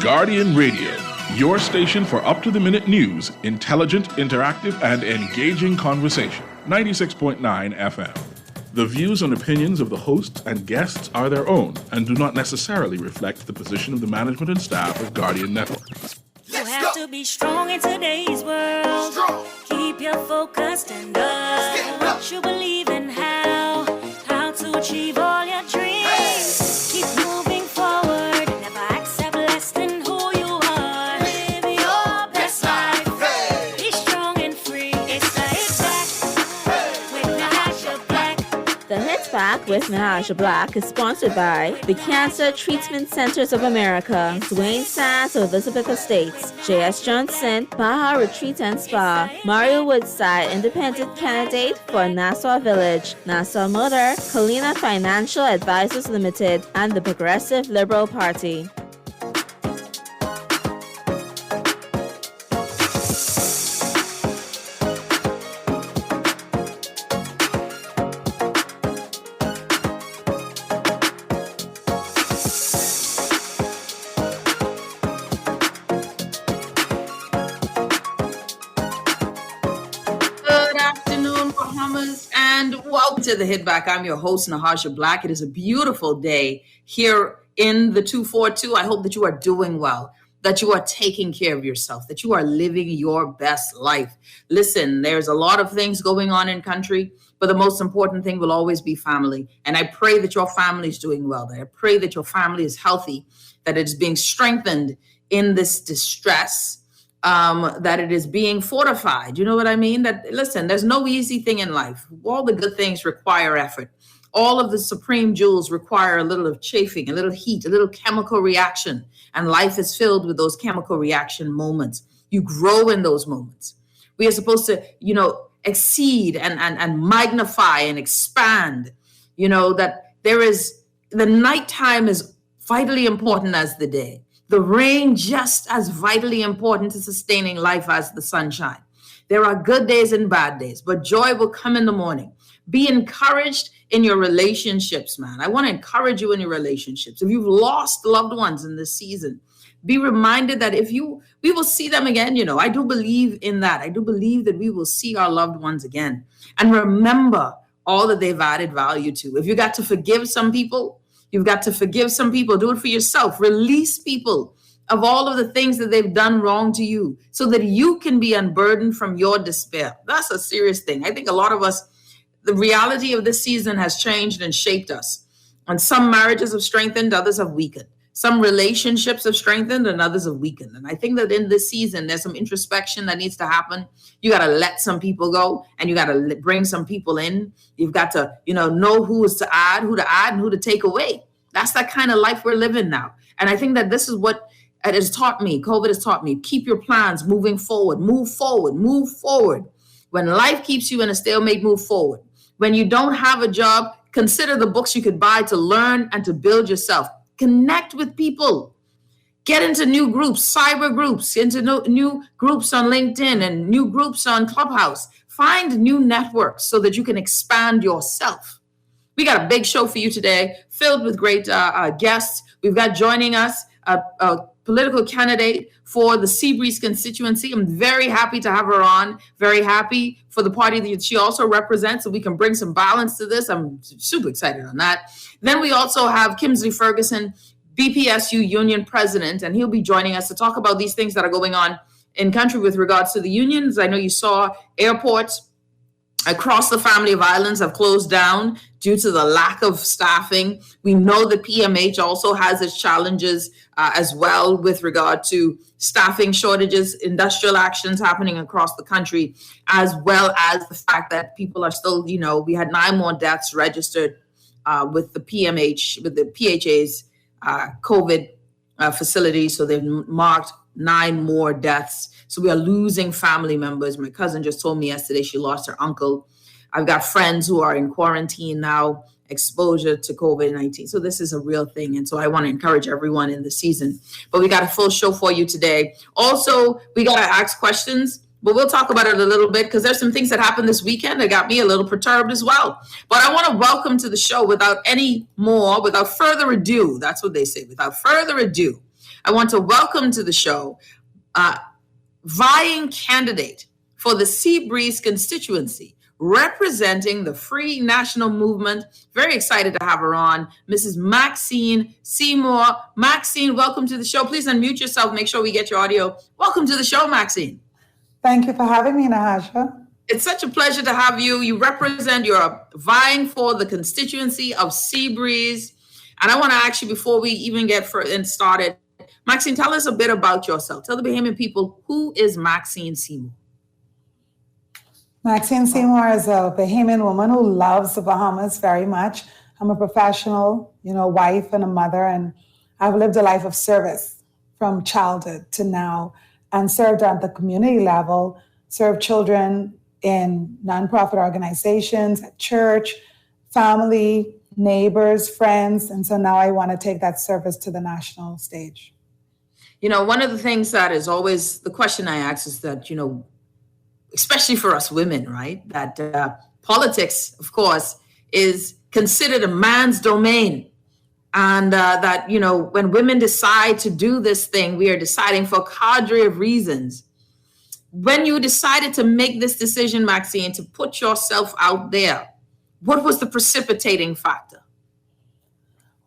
Guardian Radio, your station for up-to-the-minute news, intelligent, interactive, and engaging conversation. 96.9 FM. The views and opinions of the hosts and guests are their own and do not necessarily reflect the position of the management and staff of Guardian Network. You have to be strong in today's world. Keep your focus and what you believe in, how to achieve all your dreams. Keep moving forward, never accept less than who you are. Live your best life. Be strong and free. It's the Hit Back with Nahaja Black. The Hit Back with Nahaja Black is sponsored by the Cancer Treatment Centers of America, Dwayne Sands of Elizabeth Estates, J.S. Johnson, Baja Retreat and Spa, Mario Woodside, independent candidate for Nassau Village, Nassau Motor, Colina Financial Advisors Limited, and the Progressive Liberal Party. Welcome to the Hit Back. I'm your host, Nahaja Black. It is a beautiful day here in the 242. I hope that you are doing well, that you are taking care of yourself, that you are living your best life. Listen, there's a lot of things going on in country, but the most important thing will always be family. And I pray that your family is doing well, that I pray that your family is healthy, that it is being strengthened in this distress, that it is being fortified. You know what I mean? That, listen, there's no easy thing in life. All the good things require effort. All of the supreme jewels require a little of chafing, a little heat, a little chemical reaction. And life is filled with those chemical reaction moments. You grow in those moments. We are supposed to, exceed and magnify and expand. That the nighttime is vitally important as the day. The rain just as vitally important to sustaining life as the sunshine. There are good days and bad days, but joy will come in the morning. Be encouraged in your relationships, man. I want to encourage you in your relationships. If you've lost loved ones in this season, be reminded that we will see them again. I do believe in that. I do believe that we will see our loved ones again. And remember all that they've added value to. If you got to forgive some people, you've got to forgive some people. Do it for yourself. Release people of all of the things that they've done wrong to you so that you can be unburdened from your despair. That's a serious thing. I think a lot of us, the reality of this season has changed and shaped us. And some marriages have strengthened, others have weakened. Some relationships have strengthened and others have weakened. And I think that in this season, there's some introspection that needs to happen. You got to let some people go and you got to bring some people in. You've got to, know who to add and who to take away. That's that kind of life we're living now. And I think that this is what it has taught me. COVID has taught me. Keep your plans moving forward. Move forward. Move forward. When life keeps you in a stalemate, move forward. When you don't have a job, consider the books you could buy to learn and to build yourself. Connect with people. Get into new groups, cyber groups, into new groups on LinkedIn and new groups on Clubhouse. Find new networks so that you can expand yourself. We got a big show for you today, filled with great guests. We've got joining us a political candidate for the Seabreeze constituency. I'm very happy to have her on. Very happy for the party that she also represents, so we can bring some balance to this. I'm super excited on that. Then we also have Kimsley Ferguson, BPSU union president, and he'll be joining us to talk about these things that are going on in country with regards to the unions. I know you saw airports across the family of islands have closed down due to the lack of staffing. We know that PMH also has its challenges as well with regard to staffing shortages, industrial actions happening across the country, as well as the fact that people are still, we had 9 more deaths registered with the PHA's COVID facility. So they've marked 9 more deaths. So we are losing family members. My cousin just told me yesterday she lost her uncle. I've got friends who are in quarantine now, exposure to COVID-19. So this is a real thing. And so I want to encourage everyone in the season. But we got a full show for you today. Also, we got to ask questions, but we'll talk about it a little bit because there's some things that happened this weekend that got me a little perturbed as well. But I want to welcome to the show without further ado, that's what they say, without further ado, I want to welcome to the show vying candidate for the Seabreeze constituency, representing the Free National Movement. Very excited to have her on, Mrs. Maxine Seymour. Maxine, welcome to the show. Please unmute yourself. Make sure we get your audio. Welcome to the show, Maxine. Thank you for having me, Nahaja. It's such a pleasure to have you. You're vying for the constituency of Seabreeze. And I want to ask you, before we even get started, Maxine, tell us a bit about yourself. Tell the Bahamian people, who is Maxine Seymour? Maxine Seymour is a Bahamian woman who loves the Bahamas very much. I'm a professional, wife and a mother, and I've lived a life of service from childhood to now, and served at the community level, served children in nonprofit organizations, at church, family, neighbors, friends. And so now I want to take that service to the national stage. One of the things that is always the question I ask is that, especially for us women, right, that politics, of course, is considered a man's domain. And that, when women decide to do this thing, we are deciding for a cadre of reasons. When you decided to make this decision, Maxine, to put yourself out there, what was the precipitating factor?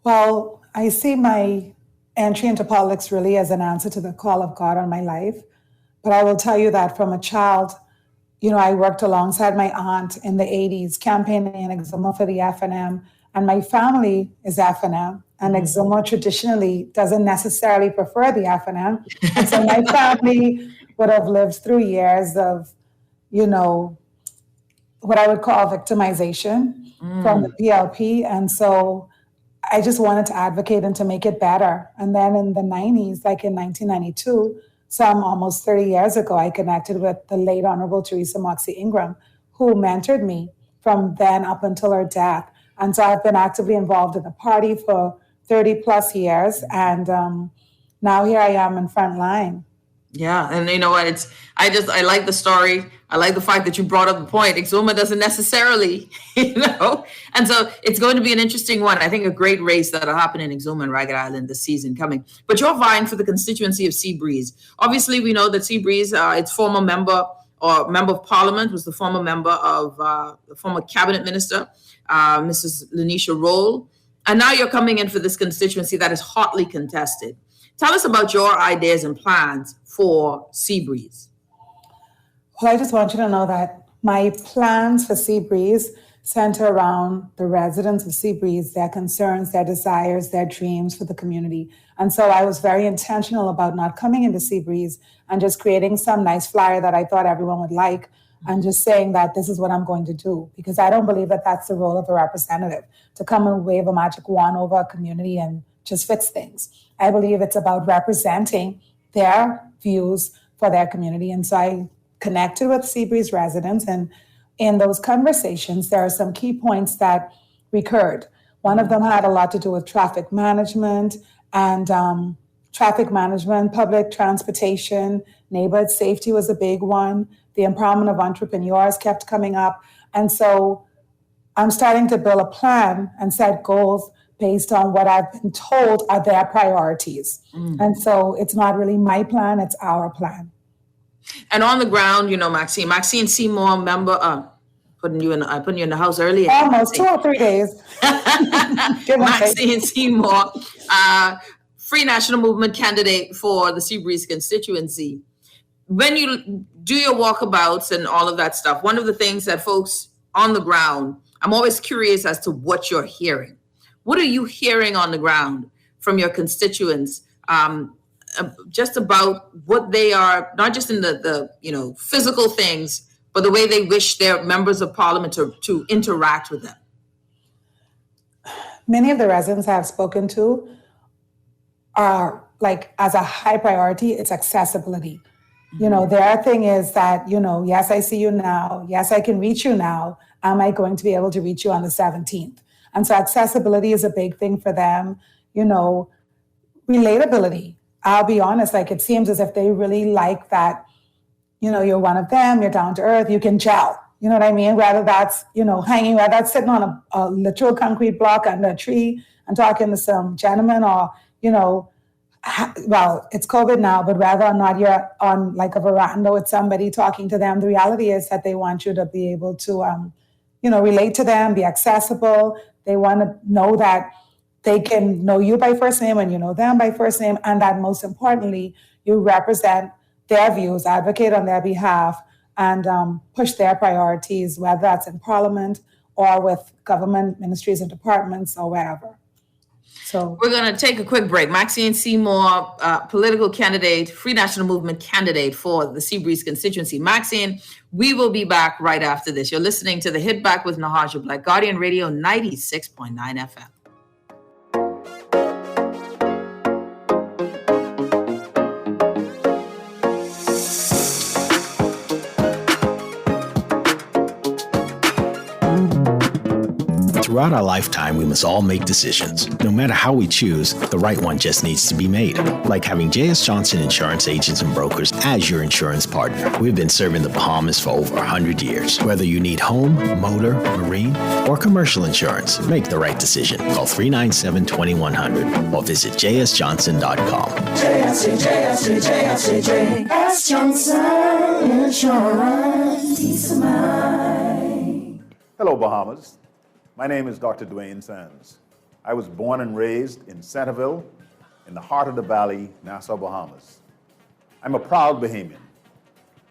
Well, I see my entry into politics really as an answer to the call of God on my life. But I will tell you that from a child, I worked alongside my aunt in the 80s, campaigning in Exuma for the FNM. And my family is FNM. And Exuma traditionally doesn't necessarily prefer the FNM. And so my family would have lived through years of, what I would call victimization from the PLP. And so I just wanted to advocate and to make it better. And then in the 90s, like in 1992, some almost 30 years ago, I connected with the late Honorable Teresa Moxie Ingram, who mentored me from then up until her death. And so I've been actively involved in the party for 30 plus years. And now here I am in front line. Yeah. And you know what? I like the story. I like the fact that you brought up the point. Exuma doesn't necessarily, and so it's going to be an interesting one. I think a great race that'll happen in Exuma and Ragged Island this season coming. But you're vying for the constituency of Seabreeze. Obviously, we know that Seabreeze, its former member of parliament, was the former member of the former cabinet minister, Mrs. Lanisha Roll. And now you're coming in for this constituency that is hotly contested. Tell us about your ideas and plans for Seabreeze. Well, I just want you to know that my plans for Seabreeze center around the residents of Seabreeze, their concerns, their desires, their dreams for the community. And so I was very intentional about not coming into Seabreeze and just creating some nice flyer that I thought everyone would like and just saying that this is what I'm going to do, because I don't believe that that's the role of a representative, to come and wave a magic wand over a community and just fix things. I believe it's about representing their views for their community. And so I connected with Seabreeze residents, and in those conversations, there are some key points that recurred. One of them had a lot to do with traffic management, public transportation, neighborhood safety was a big one. The empowerment of entrepreneurs kept coming up. And so I'm starting to build a plan and set goals based on what I've been told are their priorities. And so it's not really my plan, it's our plan. And on the ground, Maxine Seymour, member, putting you in the house earlier. Almost 2 or 3 days. Maxine Seymour, Free National Movement candidate for the Seabreeze constituency. When you do your walkabouts and all of that stuff, one of the things that folks on the ground, I'm always curious as to what you're hearing. What are you hearing on the ground from your constituents? Just about what they are, not just in the physical things, but the way they wish their members of parliament to interact with them. Many of the residents I have spoken to are like, as a high priority, it's accessibility. Their thing is that, yes, I see you now. Yes, I can reach you now. Am I going to be able to reach you on the 17th? And so accessibility is a big thing for them. Relatability. I'll be honest, it seems as if they really like that, you're one of them, you're down to earth, you can gel. You know what I mean? Whether that's, hanging, whether that's sitting on a literal concrete block under a tree and talking to some gentleman, or, well, it's COVID now, but whether or not you're on like a veranda with somebody talking to them, the reality is that they want you to be able to, relate to them, be accessible. They want to know that they can know you by first name and you know them by first name, and that most importantly, you represent their views, advocate on their behalf, and push their priorities, whether that's in Parliament or with government ministries and departments or wherever. So we're going to take a quick break. Maxine Seymour, political candidate, Free National Movement candidate for the Seabreeze constituency. Maxine, we will be back right after this. You're listening to the Hit Back with Nahaja Black, Guardian Radio 96.9 FM. Throughout our lifetime, we must all make decisions. No matter how we choose, the right one just needs to be made. Like having J.S. Johnson Insurance Agents and Brokers as your insurance partner. We've been serving the Bahamas for over 100 years. Whether you need home, motor, marine, or commercial insurance, make the right decision. Call 397-2100 or visit jsjohnson.com. J.S. Johnson Insurance. Peace of mind. Hello, Bahamas. My name is Dr. Dwayne Sands. I was born and raised in Centerville, in the heart of the valley, Nassau, Bahamas. I'm a proud Bahamian.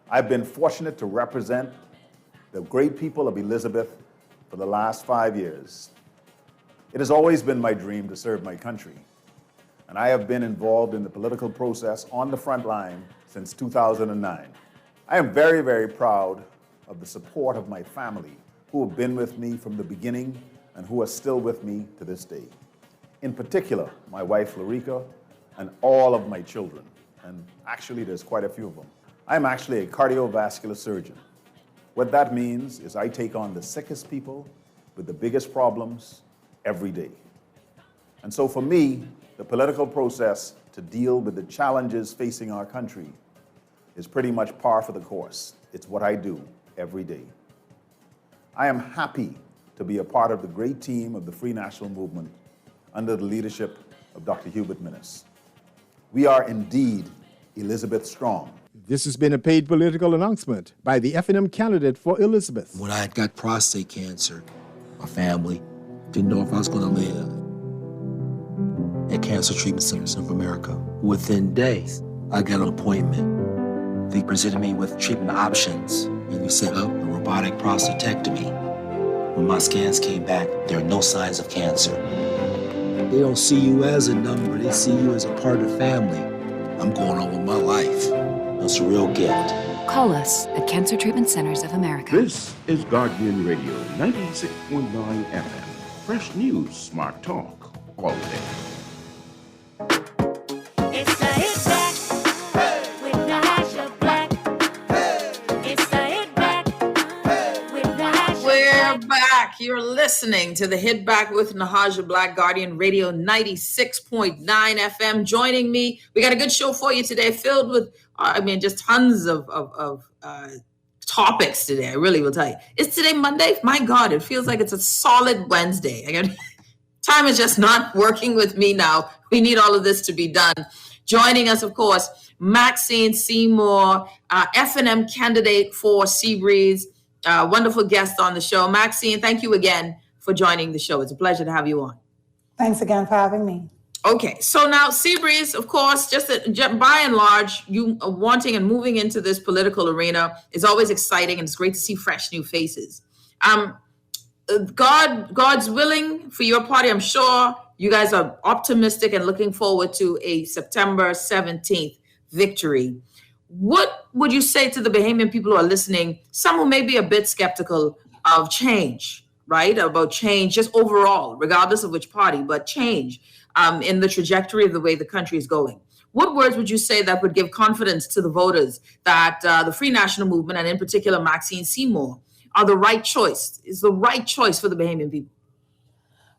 I've been fortunate to represent the great people of Elizabeth for the last 5 years. It has always been my dream to serve my country, and I have been involved in the political process on the front line since 2009. I am very, very proud of the support of my family, who have been with me from the beginning and who are still with me to this day. In particular, my wife, Larica, and all of my children. And actually, there's quite a few of them. I'm actually a cardiovascular surgeon. What that means is I take on the sickest people with the biggest problems every day. And so for me, the political process to deal with the challenges facing our country is pretty much par for the course. It's what I do every day. I am happy to be a part of the great team of the Free National Movement under the leadership of Dr. Hubert Minnis. We are indeed Elizabeth Strong. This has been a paid political announcement by the F&M candidate for Elizabeth. When I had got prostate cancer, my family didn't know if I was going to live at Cancer Treatment Centers of America. Within days, I got an appointment. They presented me with treatment options, and we set up a robotic prostatectomy. When my scans came back, there are no signs of cancer. They don't see you as a number, they see you as a part of the family. I'm going on with my life. It's a real gift. Call us at Cancer Treatment Centers of America. This is Guardian Radio 96.9 FM. Fresh news, smart talk, all day. It's the Hit Back with Nahaja Black. It's the Hit Back with Nahaja We're back. You're listening to the Hit Back with Nahaja Black, Guardian Radio 96.9 FM. Joining me, we got a good show for you today, filled with, just tons of topics today. I really will tell you. Is today Monday? My God, it feels like it's a solid Wednesday. Time is just not working with me now. We need all of this to be done. Joining us, of course, Maxine Seymour, F&M candidate for Seabreeze, wonderful guest on the show. Maxine, thank you again for joining the show. It's a pleasure to have you on. thanks again for having me. Okay, so now Seabreeze, of course, just by and large, you wanting and moving into this political arena is always exciting, and it's great to see fresh new faces. God's willing for your party, I'm sure you guys are optimistic and looking forward to a September 17th victory. What would you say to the Bahamian people who are listening, some who may be a bit skeptical of change, right? About change just overall, regardless of which party, but change in the trajectory of the way the country is going. What words would you say that would give confidence to the voters that the Free National Movement, and in particular Maxine Seymour, are the right choice, is the right choice for the Bahamian people?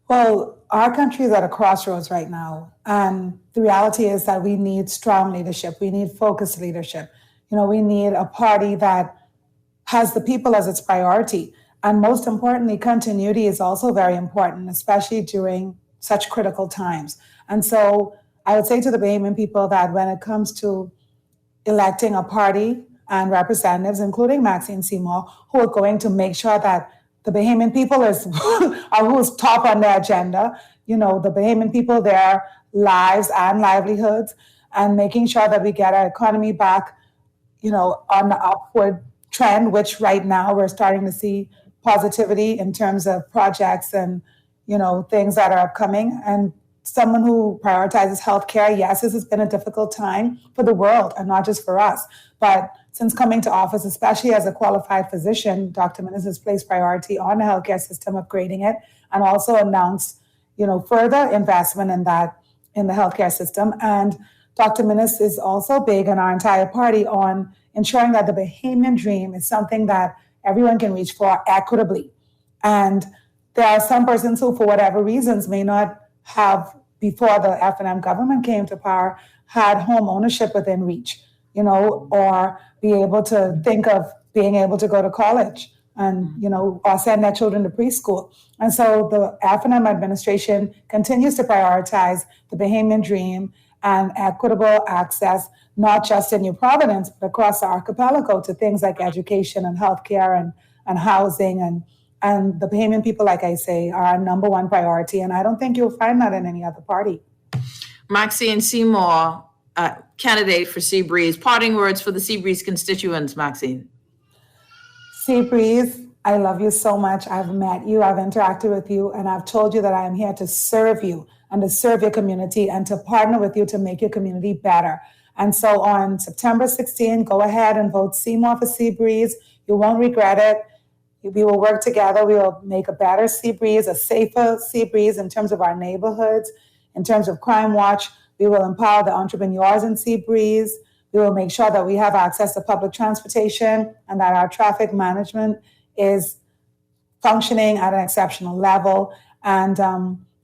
Well, our country is at a crossroads right now. And the reality is that we need strong leadership. We need focused leadership. We need a party that has the people as its priority. And most importantly, continuity is also very important, especially during such critical times. And so I would say to the Bahamian people that when it comes to electing a party and representatives, including Maxine Seymour, who are going to make sure that the Bahamian people are who's top on their agenda, the Bahamian people, their lives and livelihoods, and making sure that we get our economy back, on the upward trend, which right now we're starting to see positivity in terms of projects and, things that are upcoming. And someone who prioritizes healthcare, yes, this has been a difficult time for the world and not just for us. But since coming to office, especially as a qualified physician, Dr. Minnis has placed priority on the healthcare system, upgrading it, and also announced, further investment in the healthcare system. And Dr. Minnis is also big in our entire party on ensuring that the Bahamian dream is something that everyone can reach for equitably. And there are some persons who, for whatever reasons, may not have, before the F&M government came to power, had home ownership within reach, or be able to think of being able to go to college and, or send their children to preschool. And so the F&M administration continues to prioritize the Bahamian dream and equitable access, not just in New Providence, but across the archipelago, to things like education and healthcare and housing. And the Bahamian people, like I say, are our number one priority. And I don't think you'll find that in any other party. Maxine Seymour, candidate for Seabreeze. Parting words for the Seabreeze constituents, Maxine. Seabreeze, I love you so much. I've met you, I've interacted with you, and I've told you that I am here to serve you and to serve your community and to partner with you to make your community better. And so on September 16, go ahead and vote Seymour for Seabreeze. You won't regret it. We will work together. We will make a better Seabreeze, a safer Seabreeze in terms of our neighborhoods, in terms of crime watch. We will empower the entrepreneurs in Seabreeze. We will make sure that we have access to public transportation and that our traffic management is functioning at an exceptional level. And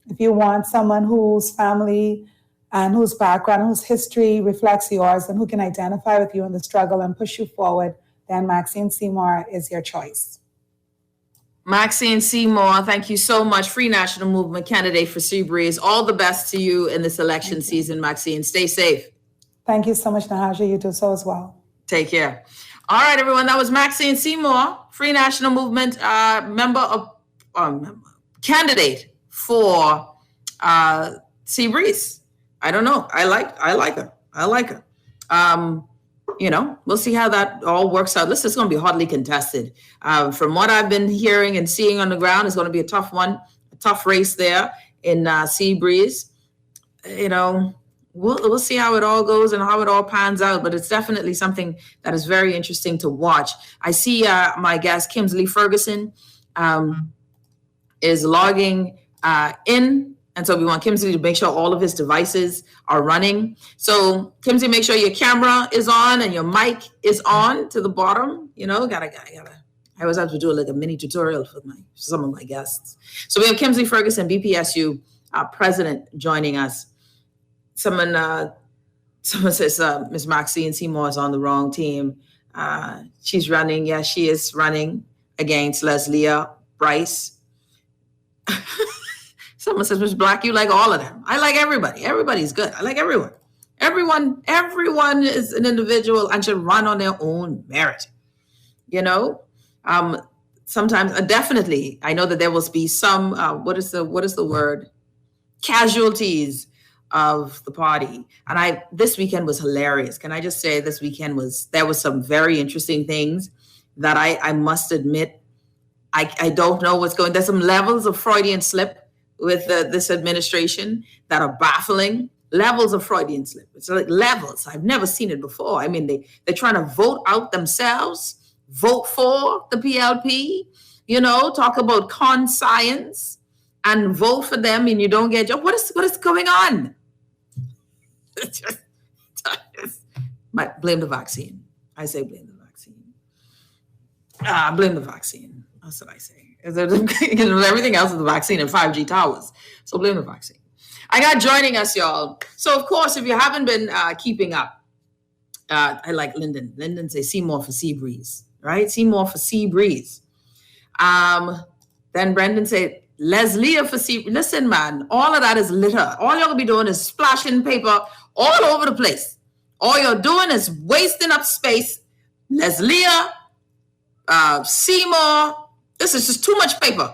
if you want someone whose family and whose background, whose history reflects yours and who can identify with you in the struggle and push you forward, then Maxine Seymour is your choice. Maxine Seymour, thank you so much. Free National Movement candidate for Seabreeze. All the best to you in this election season, Maxine. Stay safe. Thank you so much, Nahaja. You do so as well. Take care. All right, everyone. That was Maxine Seymour, Free National Movement candidate for Seabreeze. I don't know. I like her. We'll see how that all works out. Listen, it's going to be hotly contested. From what I've been hearing and seeing on the ground, it's going to be a tough one, a tough race there in Seabreeze. We'll see how it all goes and how it all pans out, but it's definitely something that is very interesting to watch. I see my guest, Kimsley Ferguson, is logging in. And so we want Kimsley to make sure all of his devices are running. So Kimsley, make sure your camera is on and your mic is on to the bottom. I always have to do like a mini tutorial for some of my guests. So we have Kimsley Ferguson, BPSU president, joining us. Someone says Ms. Maxine Seymour is on the wrong team. She's running. Yes, she is running against Leslia Bryce. Someone says, Ms. Black, you like all of them. I like everybody. Everybody's good. I like everyone. Everyone is an individual and should run on their own merit. Sometimes, definitely, I know that there will be some, what is the word? Casualties of the party. And this weekend was hilarious. Can I just say this weekend there was some very interesting things that I must admit, I don't know what's going. There's some levels of Freudian slip with this administration that are baffling. Levels of Freudian slip. It's like levels. I've never seen it before. I mean, they're trying to vote out themselves, vote for the PLP, talk about conscience and vote for them and you don't get your, what is going on? Blame the vaccine. I say blame the vaccine. Blame the vaccine. That's what I say. Everything else is the vaccine and 5G towers. So blame the vaccine. I got joining us, y'all. So, of course, if you haven't been keeping up, I like Lyndon. Lyndon say Seymour for Seabreeze, right? Seymour for Seabreeze. Then Brendan said Leslie for listen, man, all of that is litter. All you're gonna be doing is splashing paper all over the place. All you're doing is wasting up space. Leslie, Seymour, this is just too much paper.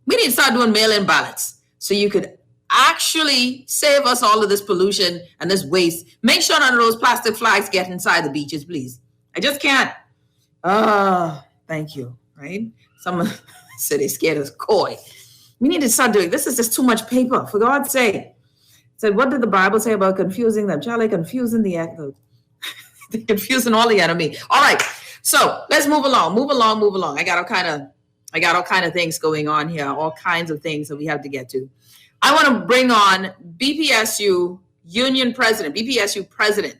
We need to start doing mail-in ballots so you could actually save us all of this pollution and this waste. Make sure none of those plastic flags get inside the beaches, please. I just can't. Thank you, right? Someone said they scared us koi. We need to start doing this. Is just too much paper, for God's sake. Said, what did the Bible say about confusing them? Charlie, confusing the they're confusing all the enemy. All right, so let's move along. I got all kind of things going on here, all kinds of things that we have to get to. I want to bring on BPSU Union President, BPSU President.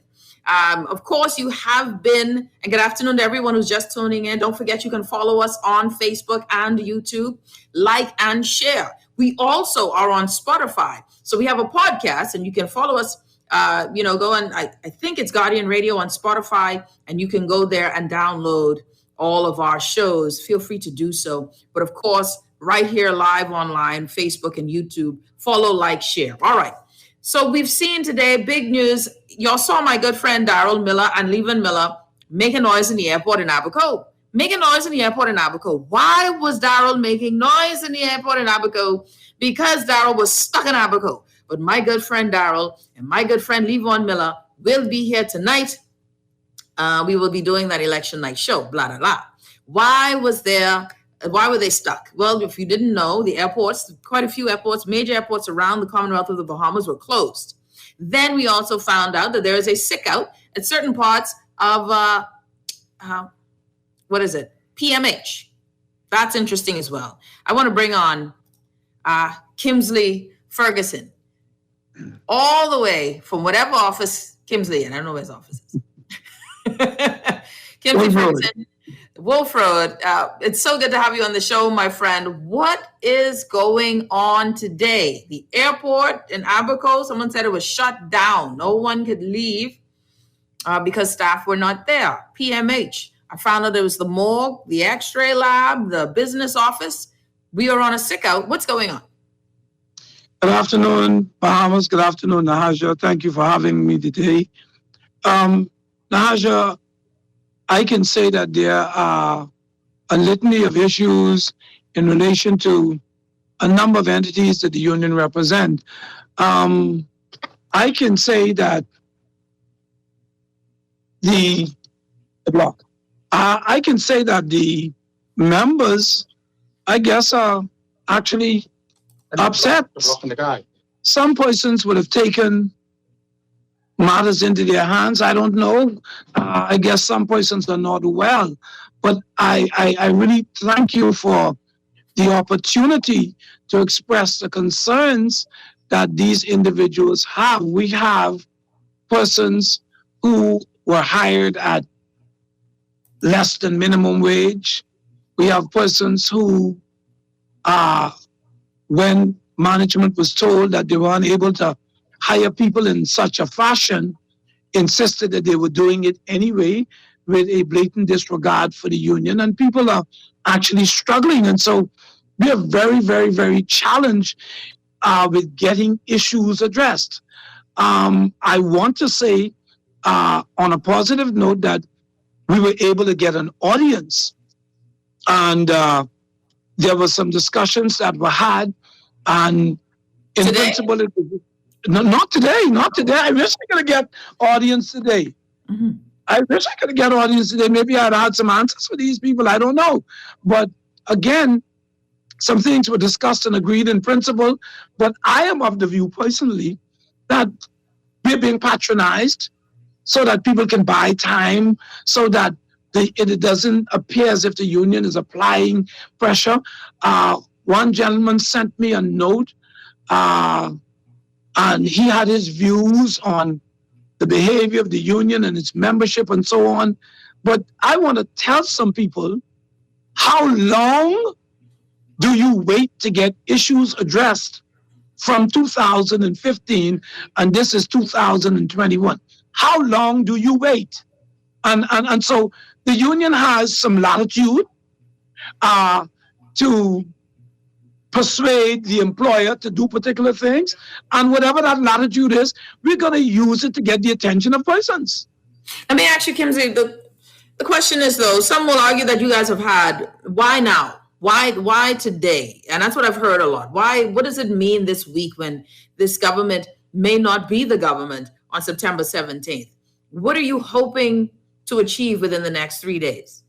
Of course, you have been, and good afternoon to everyone who's just tuning in. Don't forget you can follow us on Facebook and YouTube, like and share. We also are on Spotify. So we have a podcast and you can follow us, go on, I think it's Guardian Radio on Spotify, and you can go there and download all of our shows. Feel free to do so. But of course, right here live online, Facebook and YouTube, follow, like, share. All right. So we've seen today big news. Y'all saw my good friend Daryl Miller and Levin Miller making noise in the airport in Abaco. Why was Daryl making noise in the airport in Abaco? Because Daryl was stuck in Abaco. But my good friend Daryl and my good friend Levon Miller will be here tonight. We will be doing that election night show, blah, blah, blah. Why were they stuck? Well, if you didn't know, the airports, quite a few airports, major airports around the Commonwealth of the Bahamas were closed. Then we also found out that there is a sick out at certain parts of, PMH. That's interesting as well. I want to bring on Kimsley Ferguson, all the way from whatever office Kimsley in. I don't know where his office is. Kimsley Ferguson. Wolf Road, it's so good to have you on the show, my friend. What is going on today? The airport in Abaco, someone said it was shut down. No one could leave because staff were not there. PMH, I found out it was the morgue, the x-ray lab, the business office. We are on a sick out. What's going on? Good afternoon, Bahamas. Good afternoon, Nahaja. Thank you for having me today. Nahaja, I can say that there are a litany of issues in relation to a number of entities that the union represent. I can say that the members, I guess, are actually upset. Some persons would have taken matters into their hands. I don't know. I guess some persons are not well. But I really thank you for the opportunity to express the concerns that these individuals have. We have persons who were hired at less than minimum wage. We have persons who, when management was told that they were unable to hire people in such a fashion, insisted that they were doing it anyway with a blatant disregard for the union, and people are actually struggling. And so we are very, very, very challenged with getting issues addressed. I want to say on a positive note that we were able to get an audience, and there were some discussions that were had, and in today? principle, it was, no, not today. I wish I could get audience today. Mm-hmm. I wish I could get audience today. Maybe I'd had some answers for these people. I don't know. But again, some things were discussed and agreed in principle. But I am of the view personally that we're being patronized so that people can buy time, so that it doesn't appear as if the union is applying pressure. One gentleman sent me a note, and he had his views on the behavior of the union and its membership and so on. But I want to tell some people, how long do you wait to get issues addressed from 2015, and this is 2021? How long do you wait? And so the union has some latitude to persuade the employer to do particular things. And whatever that latitude is, we're going to use it to get the attention of persons. Let me ask you, Kimsey, the question is, though, some will argue that you guys have had, why now? Why today? And that's what I've heard a lot. What does it mean this week when this government may not be the government on September 17th? What are you hoping to achieve within the next 3 days?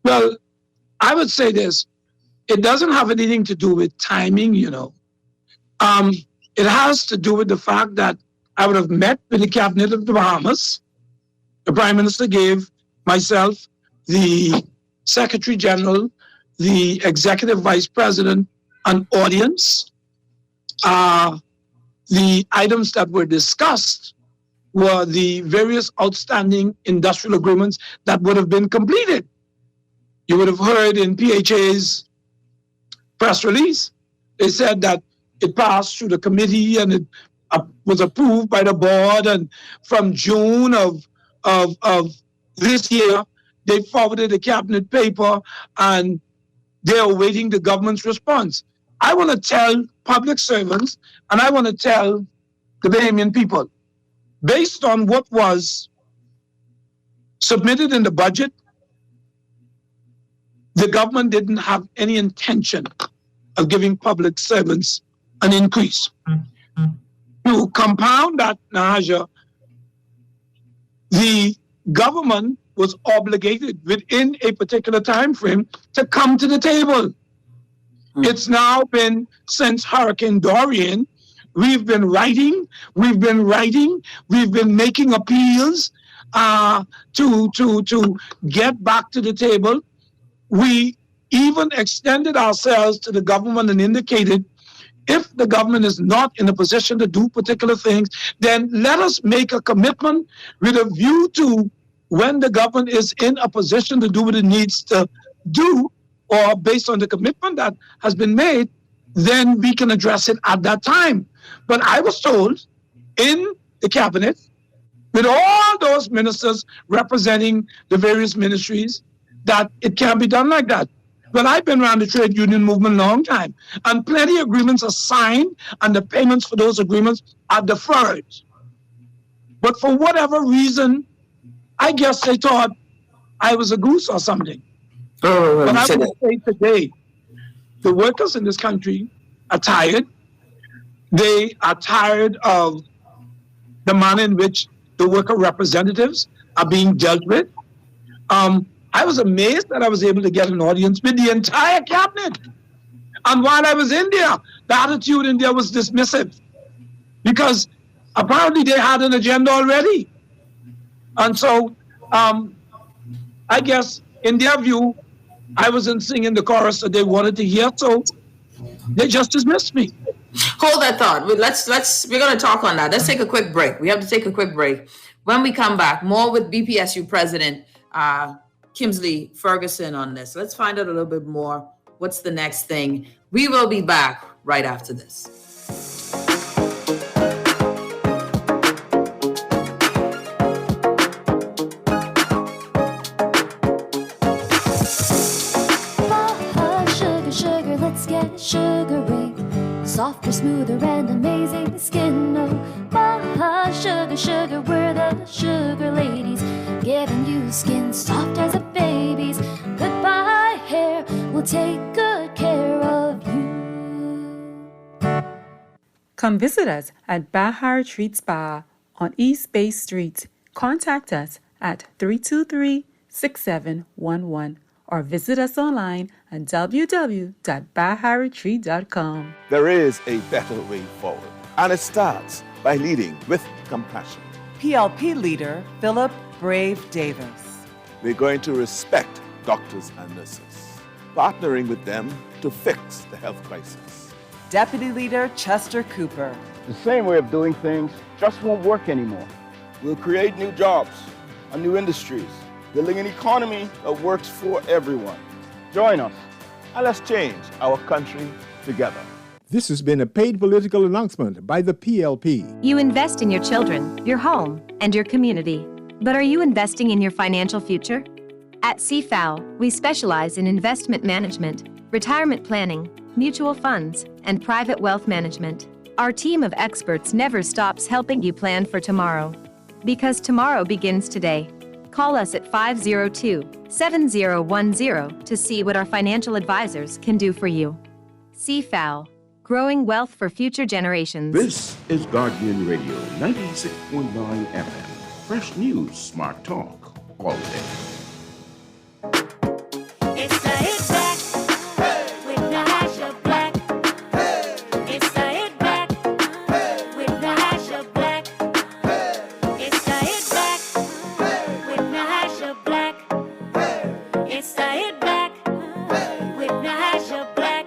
Well, I would say this. It doesn't have anything to do with timing, you know. It has to do with the fact that I would have met with the cabinet of the Bahamas. The Prime Minister gave myself, the Secretary General, the Executive Vice President, an audience. The items that were discussed were the various outstanding industrial agreements that would have been completed. You would have heard in PHA's press release, they said that it passed through the committee and it was approved by the board. And from June of this year, they forwarded a cabinet paper and they're awaiting the government's response. I want to tell public servants and I want to tell the Bahamian people, based on what was submitted in the budget, the government didn't have any intention of giving public servants an increase. To compound that, Nahaja, the government was obligated within a particular time frame to come to the table. It's now been since Hurricane Dorian. We've been writing, we've been making appeals to get back to the table. We even extended ourselves to the government and indicated if the government is not in a position to do particular things, then let us make a commitment with a view to when the government is in a position to do what it needs to do, or based on the commitment that has been made, then we can address it at that time. But I was told in the cabinet, with all those ministers representing the various ministries, that it can't be done like that. But I've been around the trade union movement a long time, and plenty of agreements are signed, and the payments for those agreements are deferred. But for whatever reason, I guess they thought I was a goose or something. But I would say today, the workers in this country are tired. They are tired of the manner in which the worker representatives are being dealt with. I was amazed that I was able to get an audience with the entire cabinet. And while I was in there, the attitude in there was dismissive because apparently they had an agenda already. And so I guess in their view, I wasn't singing the chorus that they wanted to hear, so they just dismissed me. Hold that thought. We're going to talk on that. Let's take a quick break. We have to take a quick break. When we come back, more with BPSU President Kimsley Ferguson on this. Let's find out a little bit more. What's the next thing? We will be back right after this. Sugar, let's get sugary. Softer, smoother, and amazing skin. No, sugar, we're the sugar ladies, giving you skin soft as a baby's. Goodbye hair, we'll take good care of you. Come visit us at Bahar Retreat Spa on East Bay Street. Contact us at 323-6711 or visit us online at www.baharretreat.com. There is a better way forward, and it starts by leading with compassion. PLP leader Philip Brave Davis. We're going to respect doctors and nurses, partnering with them to fix the health crisis. Deputy leader Chester Cooper. The same way of doing things just won't work anymore. We'll create new jobs and new industries, building an economy that works for everyone. Join us, and let's change our country together. This has been a paid political announcement by the PLP. You invest in your children, your home, and your community. But are you investing in your financial future? At CFAO, we specialize in investment management, retirement planning, mutual funds, and private wealth management. Our team of experts never stops helping you plan for tomorrow. Because tomorrow begins today. Call us at 502-7010 to see what our financial advisors can do for you. CFAL, growing wealth for future generations. This is Guardian Radio 96.9 FM. Fresh news, smart talk, all day. It's the Hit Back with Nahaja Black. It's the Hit Back with Nahaja Black. It's the Hit Back with Nahaja Black. It's the Hit Back with Nahaja Black.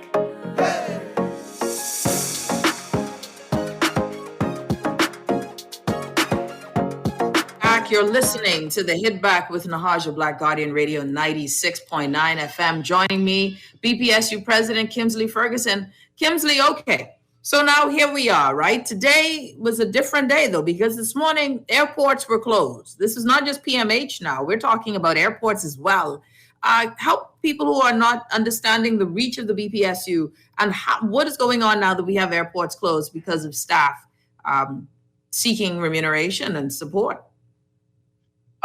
You're listening to the Hit Back with Nahaja Black, Guardian Radio 96.9 FM. Joining me, BPSU President Kimsley Ferguson. Kimsley, okay. So now here we are, right? Today was a different day, though, because this morning airports were closed. This is not just PMH now. We're talking about airports as well. Help people who are not understanding the reach of the BPSU and what is going on now that we have airports closed because of staff seeking remuneration and support.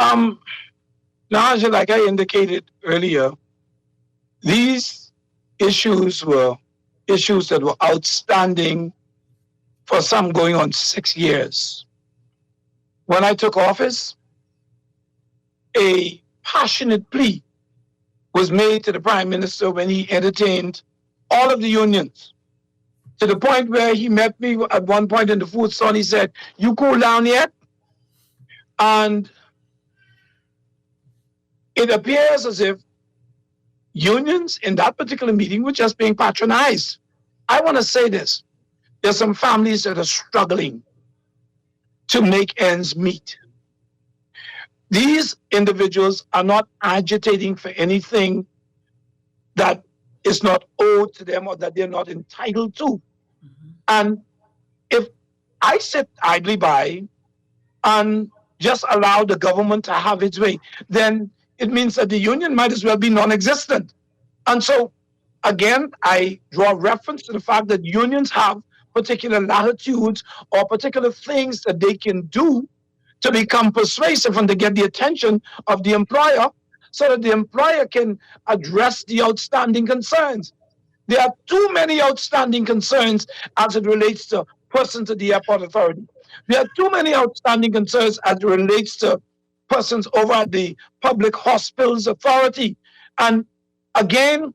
Nahaja, like I indicated earlier, these issues were issues that were outstanding for some going on 6 years. When I took office, a passionate plea was made to the Prime Minister when he entertained all of the unions, to the point where he met me at one point in the food store and he said, "You cool down yet?" And it appears as if unions in that particular meeting were just being patronized. I want to say this. There's some families that are struggling to make ends meet. These individuals are not agitating for anything that is not owed to them or that they're not entitled to. And if I sit idly by and just allow the government to have its way, then it means that the union might as well be non-existent. And so, again, I draw reference to the fact that unions have particular latitudes or particular things that they can do to become persuasive and to get the attention of the employer so that the employer can address the outstanding concerns. There are too many outstanding concerns as it relates to persons at the airport authority. There are too many outstanding concerns as it relates to persons over at the Public Hospitals Authority. And again,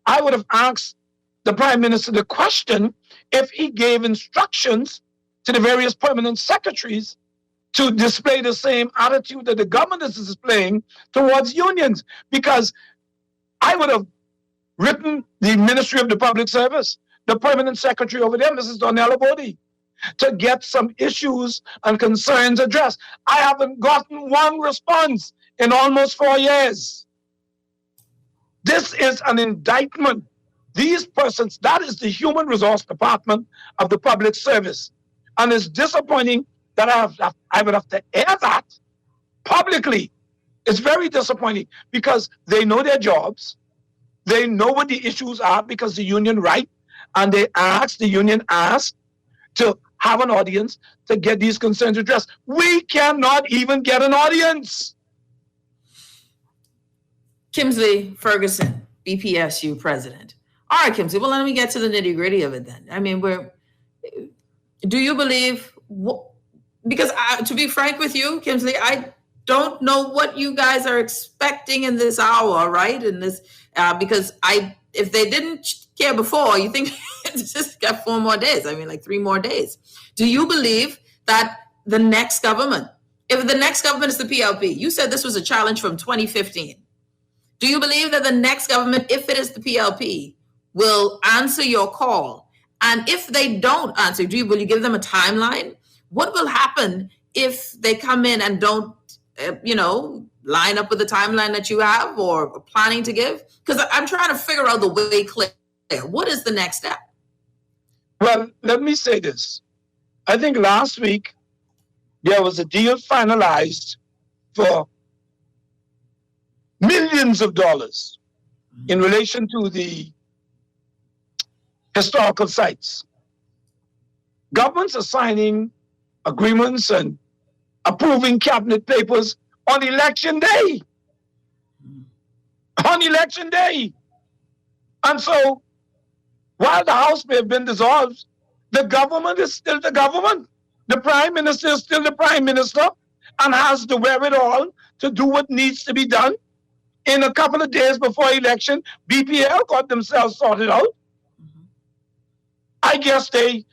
I would have asked the Prime Minister the question if he gave instructions to the various permanent secretaries to display the same attitude that the government is displaying towards unions. Because I would have written the Ministry of the Public Service, the permanent secretary over there, Mrs. Donnella Bodie, to get some issues and concerns addressed. I haven't gotten one response in almost 4 years. This is an indictment. These persons, that is the Human Resource Department of the Public Service. And it's disappointing that I would have to air that publicly. It's very disappointing because they know their jobs. They know what the issues are because the union write, and the union asked to have an audience to get these concerns addressed. We cannot even get an audience. Kimsley Ferguson, BPSU president. All right, Kimsley, well, let me get to the nitty gritty of it then. I mean, do you believe, because to be frank with you, Kimsley, I don't know what you guys are expecting in this hour, right? In this, because if they didn't care before, you think it's just got 4 more days. I mean, like 3 more days. Do you believe that the next government, if the next government is the PLP, you said this was a challenge from 2015. Do you believe that the next government, if it is the PLP, will answer your call? And if they don't answer, will you give them a timeline? What will happen if they come in and don't, line up with the timeline that you have or planning to give? Because I'm trying to figure out the way clear. What is the next step? Well, let me say this. I think last week there was a deal finalized for millions of dollars in relation to the historical sites. Governments are signing agreements and approving cabinet papers on election day. On election day. And so, while the House may have been dissolved, the government is still the government. The Prime Minister is still the Prime Minister and has the wherewithal to do what needs to be done. In a couple of days before election, BPL got themselves sorted out. I guess they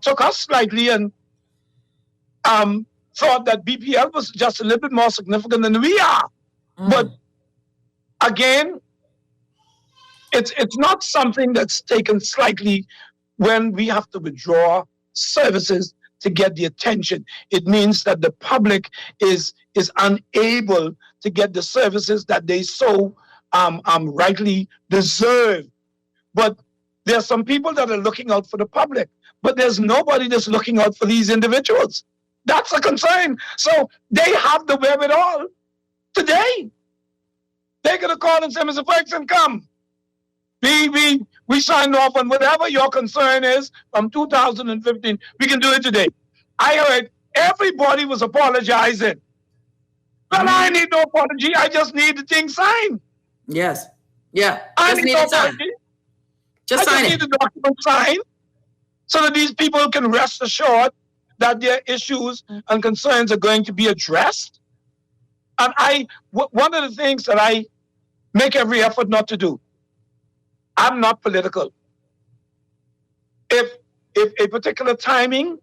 took us slightly and thought that BPL was just a little bit more significant than we are. But again, it's not something that's taken slightly when we have to withdraw services to get the attention. It means that the public is unable to get the services that they so rightly deserve. But there are some people that are looking out for the public, but there's nobody that's looking out for these individuals. That's a concern. So they have the wherewithal today. They're going to call and say, Mr. Ferguson, come. We signed off on whatever your concern is from 2015. We can do it today. I heard everybody was apologizing. But I need no apology. I just need the thing signed. Yes. Yeah. I need no apology. Just I need the document signed so that these people can rest assured that their issues and concerns are going to be addressed. And one of the things that I make every effort not to do, I'm not political. If a particular timing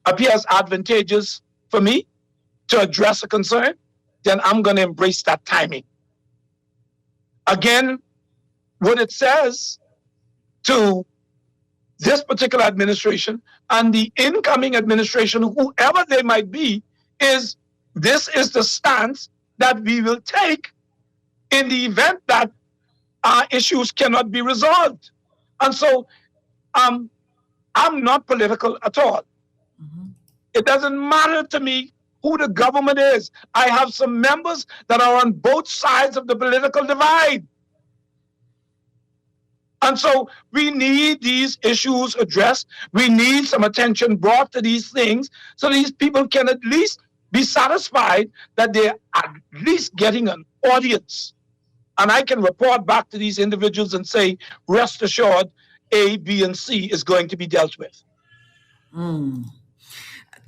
appears advantageous for me to address a concern, then I'm going to embrace that timing. Again, what it says to this particular administration and the incoming administration, whoever they might be, is this is the stance that we will take in the event that our issues cannot be resolved. And so I'm not political at all. It doesn't matter to me who the government is. I have some members that are on both sides of the political divide. And so we need these issues addressed. We need some attention brought to these things so these people can at least be satisfied that they're at least getting an audience. And I can report back to these individuals and say, rest assured, A, B, and C is going to be dealt with.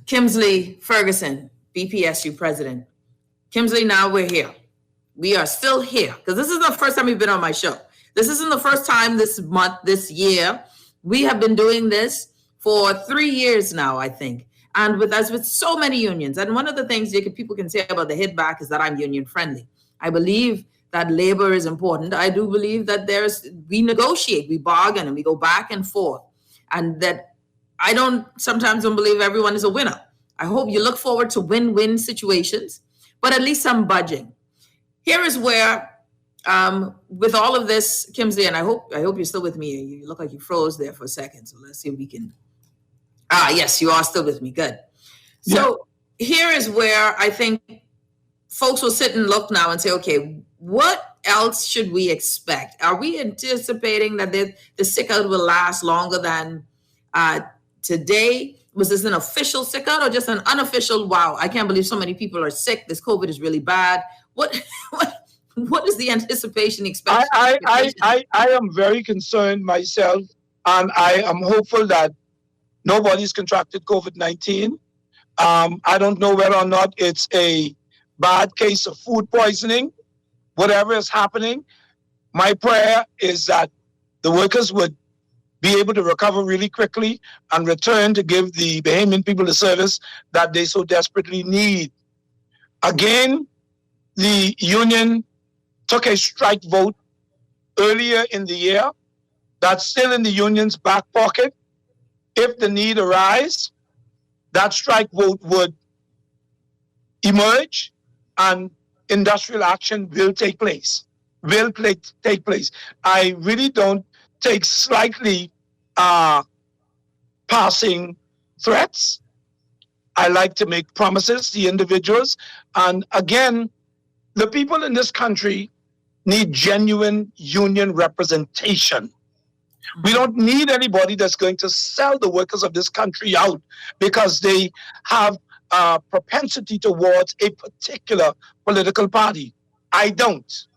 Kimsley Ferguson, BPSU president. Kimsley, now we're here. We are still here because this is the first time you've been on my show. This isn't the first time this month, this year. We have been doing this for 3 years now, I think. And with so many unions. And one of the things people can say about the hit back is that I'm union friendly. I believe that labor is important. I do believe that we negotiate, we bargain, and we go back and forth. And that sometimes don't believe everyone is a winner. I hope you look forward to win-win situations, but at least some budging. Here is where, with all of this, Kimsley, and I hope you're still with me. You look like you froze there for a second. So let's see if we can. Yes, you are still with me. Good. So Here is where I think folks will sit and look now and say, okay, what else should we expect? Are we anticipating that the sick out will last longer than today? Was this an official sick out or just an unofficial, wow, I can't believe so many people are sick. This COVID is really bad. What is the anticipation expectation? I am very concerned myself, and I am hopeful that nobody's contracted COVID-19. I don't know whether or not it's a bad case of food poisoning. Whatever is happening, my prayer is that the workers would be able to recover really quickly and return to give the Bahamian people the service that they so desperately need. Again, the union took a strike vote earlier in the year. That's still in the union's back pocket. If the need arises, that strike vote would emerge and industrial action will take place. Take place. I really don't take slightly passing threats. I like to make promises to individuals. And again, the people in this country need genuine union representation. We don't need anybody that's going to sell the workers of this country out because they have a propensity towards a particular political party. I don't.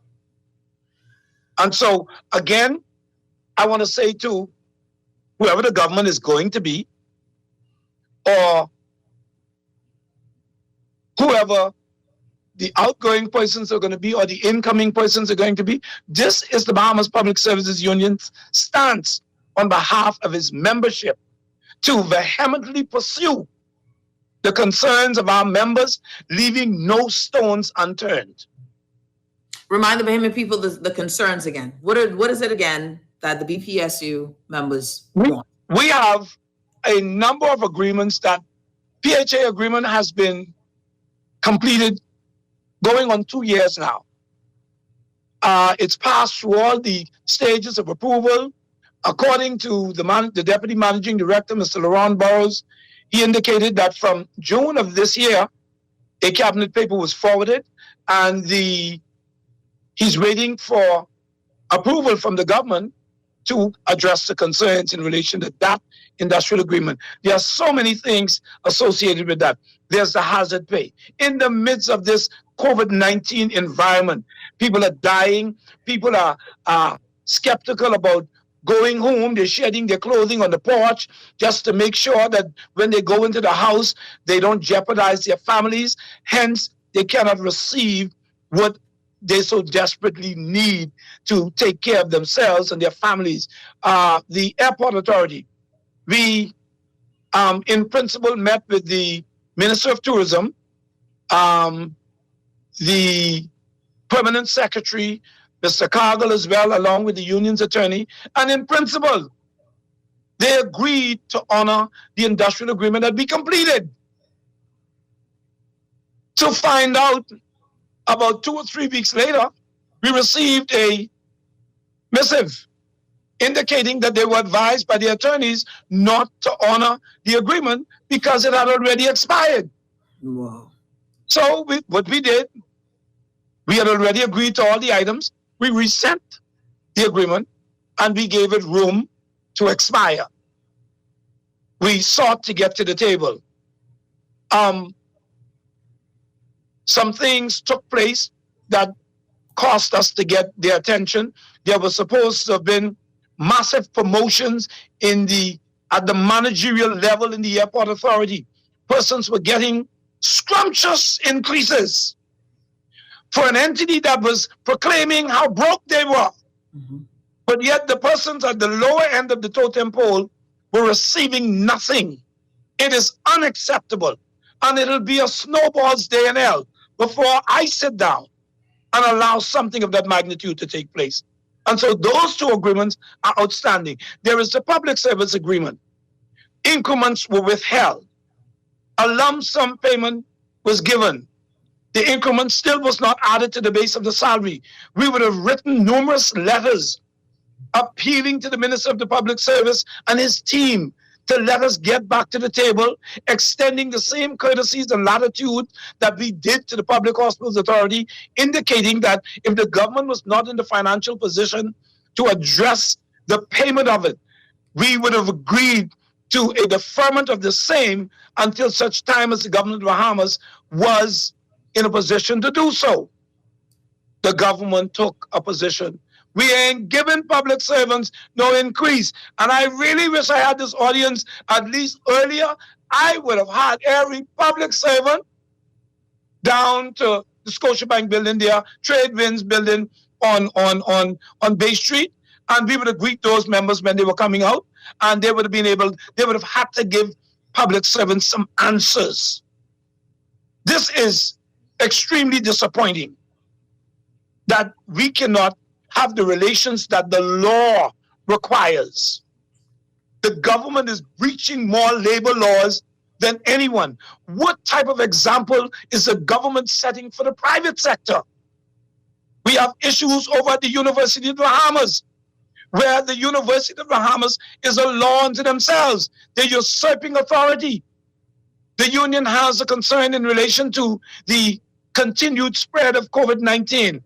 And so, again, I want to say to whoever the government is going to be, or whoever the outgoing persons are going to be, or the incoming persons are going to be, this is the Bahamas Public Services Union's stance on behalf of its membership to vehemently pursue the concerns of our members, leaving no stones unturned. Remind the Bahamian people the concerns again. What is it again that the BPSU members want? We have a number of agreements. That PHA agreement has been completed going on 2 years now. It's passed through all the stages of approval. According to the Deputy Managing Director, Mr. Laurent Burrows, he indicated that from June of this year, a cabinet paper was forwarded, and he's waiting for approval from the government to address the concerns in relation to that industrial agreement. There are so many things associated with that. There's the hazard pay. In the midst of this COVID-19 environment, people are dying. People are skeptical about going home. They're shedding their clothing on the porch just to make sure that when they go into the house, they don't jeopardize their families. Hence, they cannot receive what they so desperately need to take care of themselves and their families. The airport authority, we, in principle, met with the Minister of Tourism, the Permanent Secretary, Mr. Cargill as well, along with the union's attorney, and in principle, they agreed to honor the industrial agreement that we completed. To find out, about 2 or 3 weeks later, we received a missive indicating that they were advised by the attorneys not to honor the agreement because it had already expired. Wow. So what we did, we had already agreed to all the items. We resent the agreement and we gave it room to expire. We sought to get to the table. Some things took place that cost us to get their attention. There was supposed to have been massive promotions at the managerial level in the airport authority. Persons were getting scrumptious increases for an entity that was proclaiming how broke they were. Mm-hmm. But yet the persons at the lower end of the totem pole were receiving nothing. It is unacceptable. And it'll be a snowball's day in hell before I sit down and allow something of that magnitude to take place. And so those two agreements are outstanding. There is the public service agreement. Increments were withheld. A lump sum payment was given. The increment still was not added to the base of the salary. We would have written numerous letters appealing to the Minister of the Public Service and his team to let us get back to the table, extending the same courtesies and latitude that we did to the Public Hospitals Authority, indicating that if the government was not in the financial position to address the payment of it, we would have agreed to a deferment of the same until such time as the government of Bahamas was in a position to do so. The government took a position. We ain't giving public servants no increase. And I really wish I had this audience at least earlier. I would have had every public servant down to the Scotiabank building there, Trade Winds building on Bay Street. And we would have greeted those members when they were coming out. And they would have had to give public servants some answers. This is extremely disappointing that we cannot have the relations that the law requires. The government is breaching more labor laws than anyone. What type of example is the government setting for the private sector? We have issues over at the University of the Bahamas, where the University of the Bahamas is a law unto themselves. They're usurping authority. The union has a concern in relation to the continued spread of COVID-19.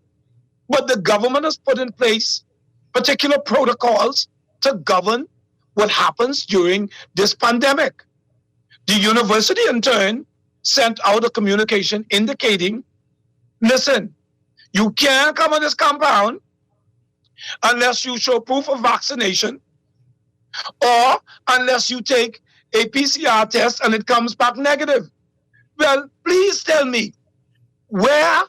But the government has put in place particular protocols to govern what happens during this pandemic. The university, in turn, sent out a communication indicating, listen, you can't come on this compound unless you show proof of vaccination or unless you take a PCR test and it comes back negative. Well, please tell me, where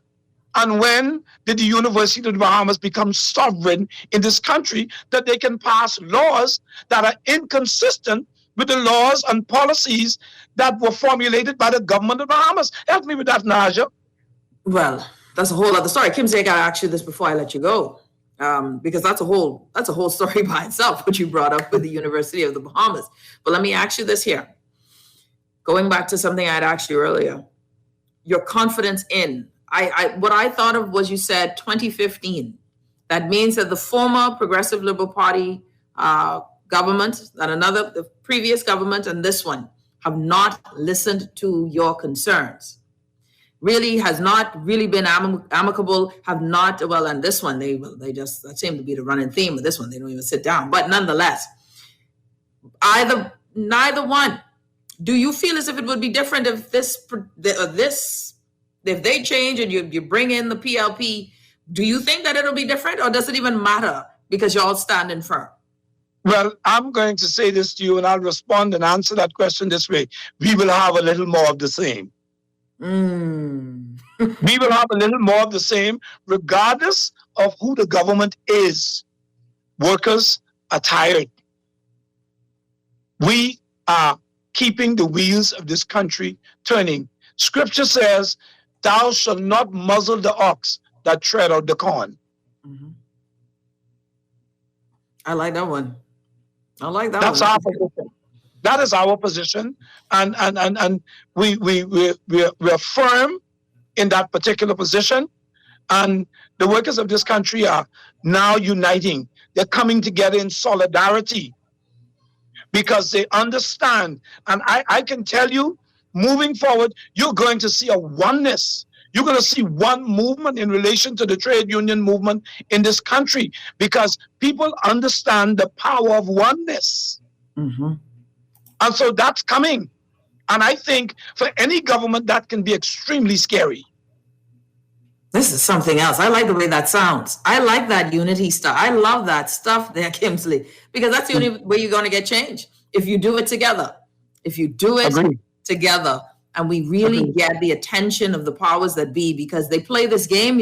and when did the University of the Bahamas become sovereign in this country that they can pass laws that are inconsistent with the laws and policies that were formulated by the government of the Bahamas? Help me with that, Nahaja. Well, that's a whole other story. Kimsey, I got to ask you this before I let you go, because that's a whole story by itself, what you brought up with the University of the Bahamas. But let me ask you this here. Going back to something I had asked you earlier, your confidence in, what I thought of was you said 2015. That means that the former Progressive Liberal Party government, the previous government and this one have not listened to your concerns. Really has not really been amicable, have not, well, and this one, they just, that seemed to be the running theme of this one. They don't even sit down. But nonetheless, neither one. Do you feel as if it would be different if if they change and you bring in the PLP? Do you think that it'll be different, or does it even matter because you're all standing firm? Well, I'm going to say this to you, and I'll respond and answer that question this way. We will have a little more of the same. We will have a little more of the same, regardless of who the government is. Workers are tired. We are keeping the wheels of this country turning. Scripture says, thou shalt not muzzle the ox that tread out the corn. I like that one. That's our position. That is our position, and we're firm in that particular position. And the workers of this country are now uniting. They're coming together in solidarity because they understand. And I can tell you, moving forward, you're going to see a oneness. You're going to see one movement in relation to the trade union movement in this country because people understand the power of oneness. And so that's coming. And I think for any government, that can be extremely scary. This is something else. I like the way that sounds. I like that unity stuff. I love that stuff there, Kimsley, because that's the only way you're going to get change. If you do it together. If you do it together, and we really get the attention of the powers that be, because they play this game,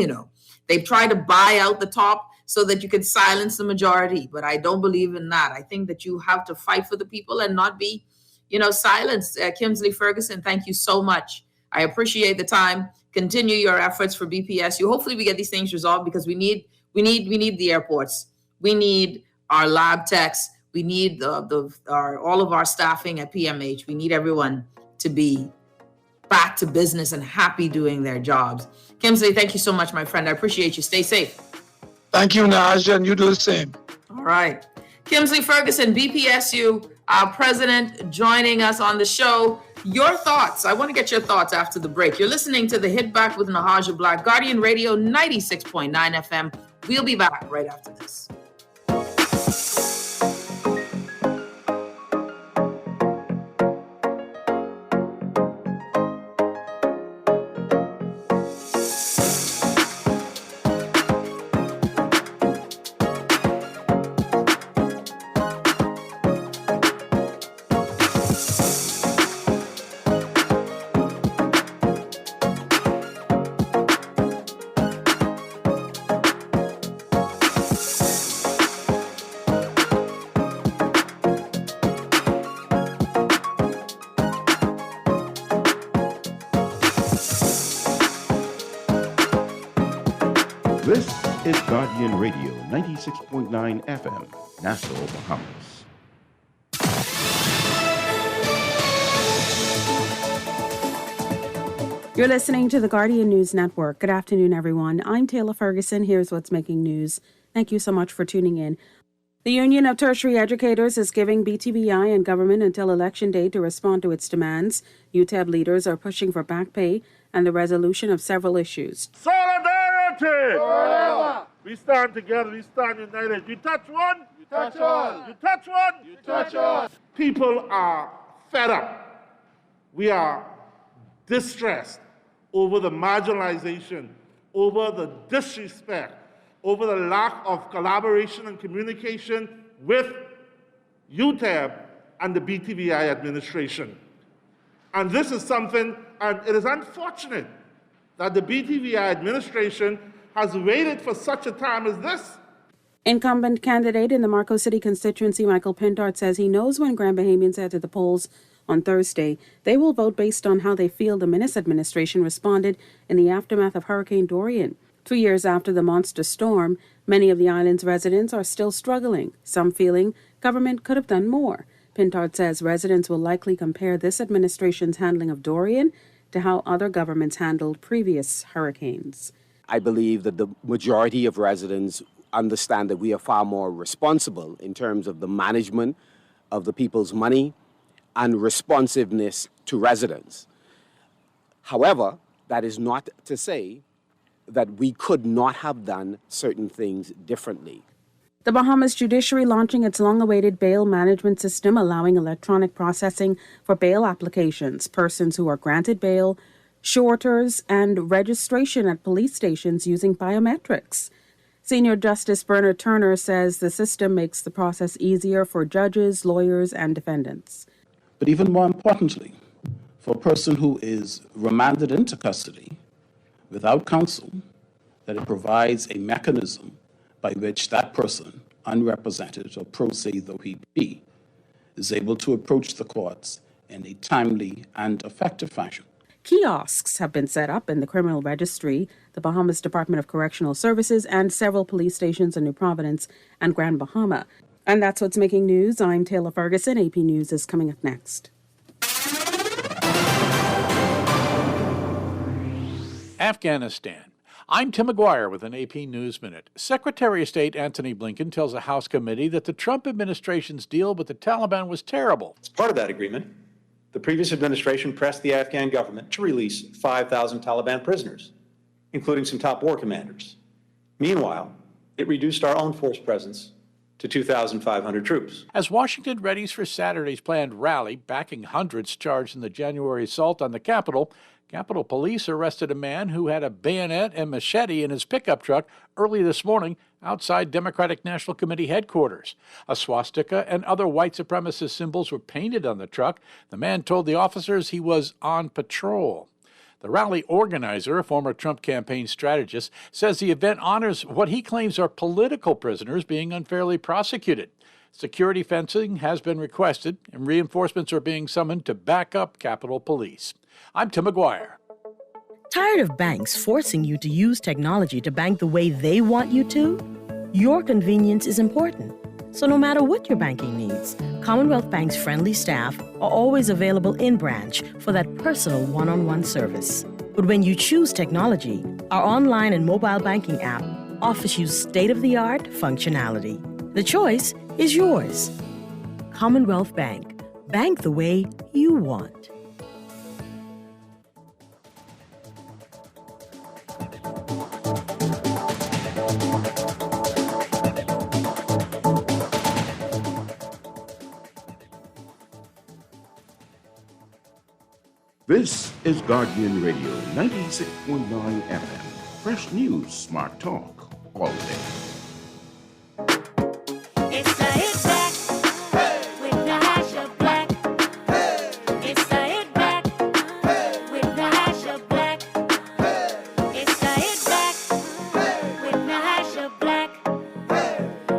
They try to buy out the top so that you can silence the majority. But I don't believe in that. I think that you have to fight for the people and not be, silenced. Kimsley Ferguson, thank you so much. I appreciate the time. Continue your efforts for BPSU. Hopefully we get these things resolved, because we need the airports. We need our lab techs. We need all of our staffing at PMH. We need everyone to be back to business and happy doing their jobs. Kimsley, thank you so much, my friend. I appreciate you. Stay safe. Thank you, Nahaja, and you do the same. All right. Kimsley Ferguson, BPSU, our president, joining us on the show. Your thoughts. I want to get your thoughts after the break. You're listening to The Hit Back with Nahaja Black, Guardian Radio 96.9 FM. We'll be back right after this. This is Guardian Radio 96.9 FM, Nassau, Bahamas. You're listening to the Guardian News Network. Good afternoon, everyone. I'm Taylor Ferguson. Here's what's making news. Thank you so much for tuning in. The Union of Tertiary Educators is giving BTBI and government until Election Day to respond to its demands. UTEB leaders are pushing for back pay and the resolution of several issues. Solidarity! Forever! We stand together, we stand united. We touch one, we touch us. You touch one, you touch us. People are fed up. We are distressed over the marginalization, over the disrespect, over the lack of collaboration and communication with UTEB and the BTVI administration. And this is something, and it is unfortunate that the BTVI administration has waited for such a time as this. Incumbent candidate in the Marco City constituency, Michael Pintard, says he knows when Grand Bahamians head to the polls on Thursday, they will vote based on how they feel the Minnis administration responded in the aftermath of Hurricane Dorian. 2 years after the monster storm, many of the island's residents are still struggling, some feeling government could have done more. Pintard says residents will likely compare this administration's handling of Dorian to how other governments handled previous hurricanes. I believe that the majority of residents understand that we are far more responsible in terms of the management of the people's money and responsiveness to residents. However, that is not to say that we could not have done certain things differently. The Bahamas judiciary launching its long-awaited bail management system, allowing electronic processing for bail applications, persons who are granted bail, shorters, and registration at police stations using biometrics. Senior Justice Bernard Turner says the system makes the process easier for judges, lawyers, and defendants. But even more importantly, for a person who is remanded into custody without counsel, that it provides a mechanism by which that person, unrepresented or pro se though he be, is able to approach the courts in a timely and effective fashion. Kiosks have been set up in the criminal registry, the Bahamas Department of Correctional Services, and several police stations in New Providence and Grand Bahama. And that's what's making news. I'm Taylor Ferguson. AP News is coming up next. Afghanistan. I'm Tim McGuire with an AP News Minute. Secretary of State Antony Blinken tells a House committee that the Trump administration's deal with the Taliban was terrible. As part of that agreement, the previous administration pressed the Afghan government to release 5,000 Taliban prisoners, including some top war commanders. Meanwhile, it reduced our own force presence to 2,500 troops. As Washington readies for Saturday's planned rally backing hundreds charged in the January assault on the Capitol, Capitol Police arrested a man who had a bayonet and machete in his pickup truck early this morning outside Democratic National Committee headquarters. A swastika and other white supremacist symbols were painted on the truck. The man told the officers he was on patrol. The rally organizer, a former Trump campaign strategist, says the event honors what he claims are political prisoners being unfairly prosecuted. Security fencing has been requested, and reinforcements are being summoned to back up Capitol Police. I'm Tim McGuire. Tired of banks forcing you to use technology to bank the way they want you to? Your convenience is important. So no matter what your banking needs, Commonwealth Bank's friendly staff are always available in branch for that personal one-on-one service. But when you choose technology, our online and mobile banking app offers you state-of-the-art functionality. The choice is yours. Commonwealth Bank. Bank the way you want. This is Guardian Radio 96.9 FM. Fresh news, smart talk, all day. It's the Hit Back with Nahaja Black. It's the Hit Back with Nahaja Black. It's the Hit Back with Nahaja Black.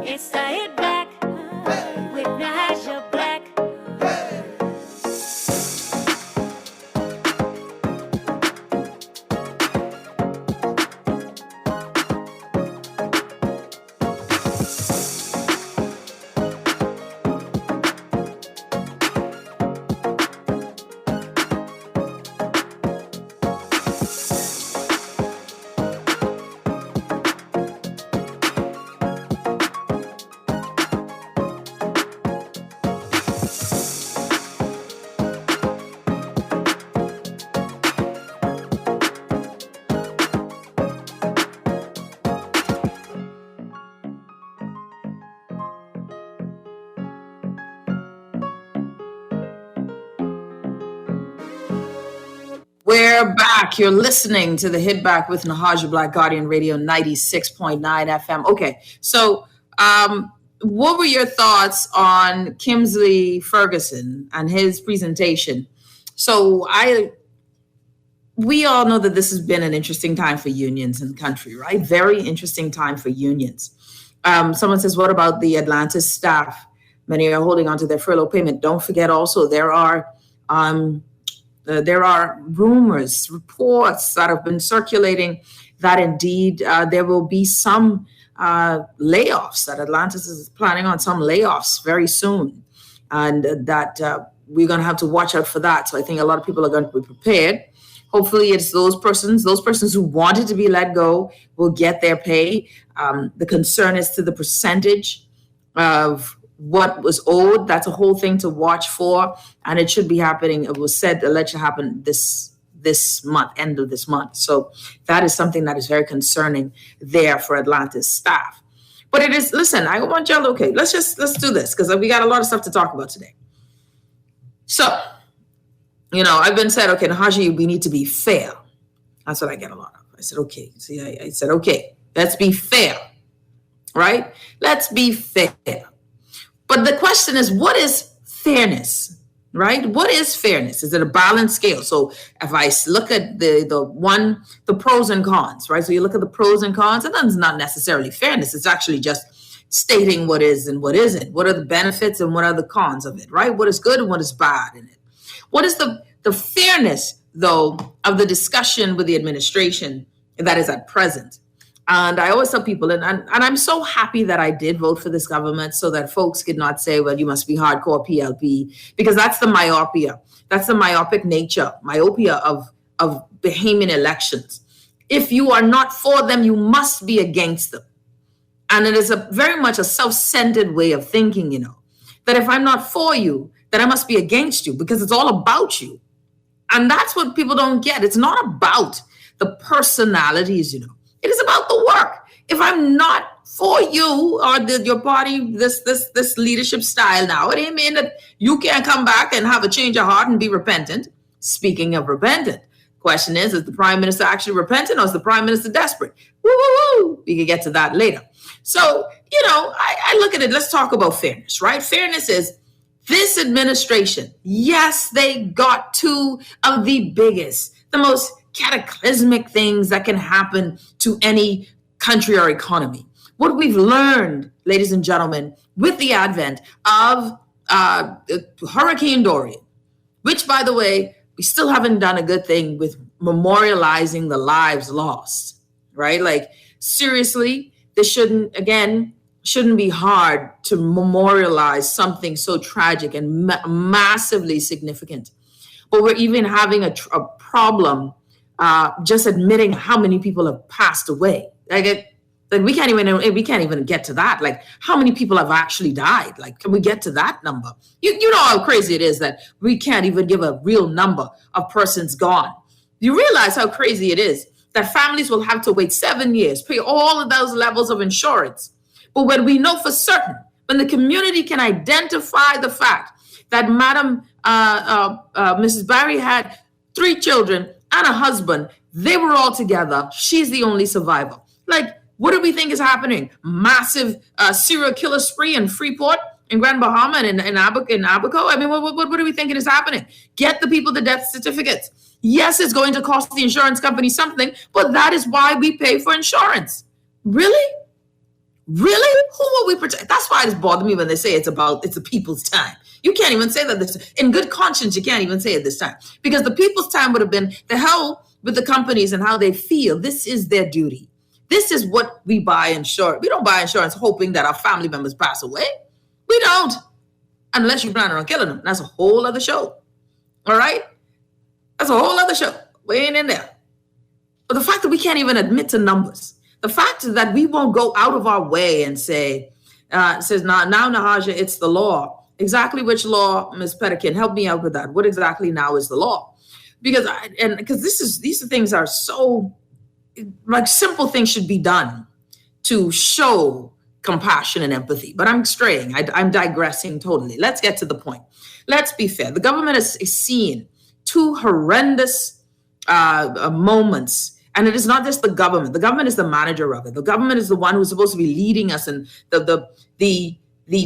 It's the Hit Back with Nahaja Black. We're back. You're listening to the Hit Back with Nahaja Black Guardian Radio 96.9 FM. Okay, so what were your thoughts on Kingsley Ferguson and his presentation? So we all know that this has been an interesting time for unions in the country, right? Very interesting time for unions. Someone says, what about the Atlantis staff? Many are holding on to their furlough payment. Don't forget also there are rumors, reports that have been circulating that indeed there will be some layoffs, that Atlantis is planning on some layoffs very soon, and that we're going to have to watch out for that. So I think a lot of people are going to be prepared. Hopefully it's those persons who wanted to be let go will get their pay. The concern is to the percentage of what was owed. That's a whole thing to watch for, and it should be happening. It was said alleged to happen this month, end of this month. So that is something that is very concerning there for Atlantis staff. But it is, listen, I want y'all, okay, let's do this because we got a lot of stuff to talk about today. So, I've been said, okay, Nahaja, we need to be fair. That's what I get a lot of. I said, okay. See, I said, okay, let's be fair, right? Let's be fair. But the question is, what is fairness, right? What is fairness? Is it a balanced scale? So if I look at the pros and cons, right? So you look at the pros and cons, and that's not necessarily fairness. It's actually just stating what is and what isn't. What are the benefits and what are the cons of it, right? What is good and what is bad in it? What is the fairness, though, of the discussion with the administration that is at present? And I always tell people, and I'm so happy that I did vote for this government so that folks could not say, well, you must be hardcore PLP, because that's the myopia. That's the myopia of Bahamian elections. If you are not for them, you must be against them. And it is very much a self-centered way of thinking, that if I'm not for you, then I must be against you because it's all about you. And that's what people don't get. It's not about the personalities, It is about the work. If I'm not for you or your party, this leadership style now, it ain't mean that you can't come back and have a change of heart and be repentant. Speaking of repentant, question is the prime minister actually repentant or is the prime minister desperate? Woo! We can get to that later. So, I look at it. Let's talk about fairness, right? Fairness is this administration. Yes, they got two of the biggest, the most cataclysmic things that can happen to any country or economy. What we've learned, ladies and gentlemen, with the advent of Hurricane Dorian, which, by the way, we still haven't done a good thing with memorializing the lives lost, right? Like, seriously, this shouldn't be hard to memorialize something so tragic and massively significant. But we're even having a problem just admitting how many people have passed away. Like we can't even get to that. Like, how many people have actually died? Like, can we get to that number? You know how crazy it is that we can't even give a real number of persons gone. You realize how crazy it is that families will have to wait 7 years, pay all of those levels of insurance. But when we know for certain, when the community can identify the fact that Mrs. Barry had 3 children and a husband, they were all together. She's the only survivor. Like, what do we think is happening? Massive serial killer spree in Freeport, in Grand Bahama, and in Abaco? I mean, what are we thinking is happening? Get the people the death certificates. Yes, it's going to cost the insurance company something, but that is why we pay for insurance. Really? Really? Who will we protect? That's why it bothers me when they say it's the people's time. You can't even say that this, in good conscience, you can't even say it this time. Because the people's time would have been the hell with the companies and how they feel. This is their duty. This is what we buy insurance. We don't buy insurance hoping that our family members pass away. We don't. Unless you plan on killing them. That's a whole other show. All right? That's a whole other show. We ain't in there. But the fact that we can't even admit to numbers, the fact that we won't go out of our way and say, says now Nahaja, it's the law. Exactly which law, Ms. Pettikin? Help me out with that. What exactly now is the law? Because these things are so, like, simple things should be done to show compassion and empathy. But I'm straying. I'm digressing totally. Let's get to the point. Let's be fair. The government is seeing 2 horrendous moments. And it is not just the government. The government is the manager of it. The government is the one who's supposed to be leading us, and the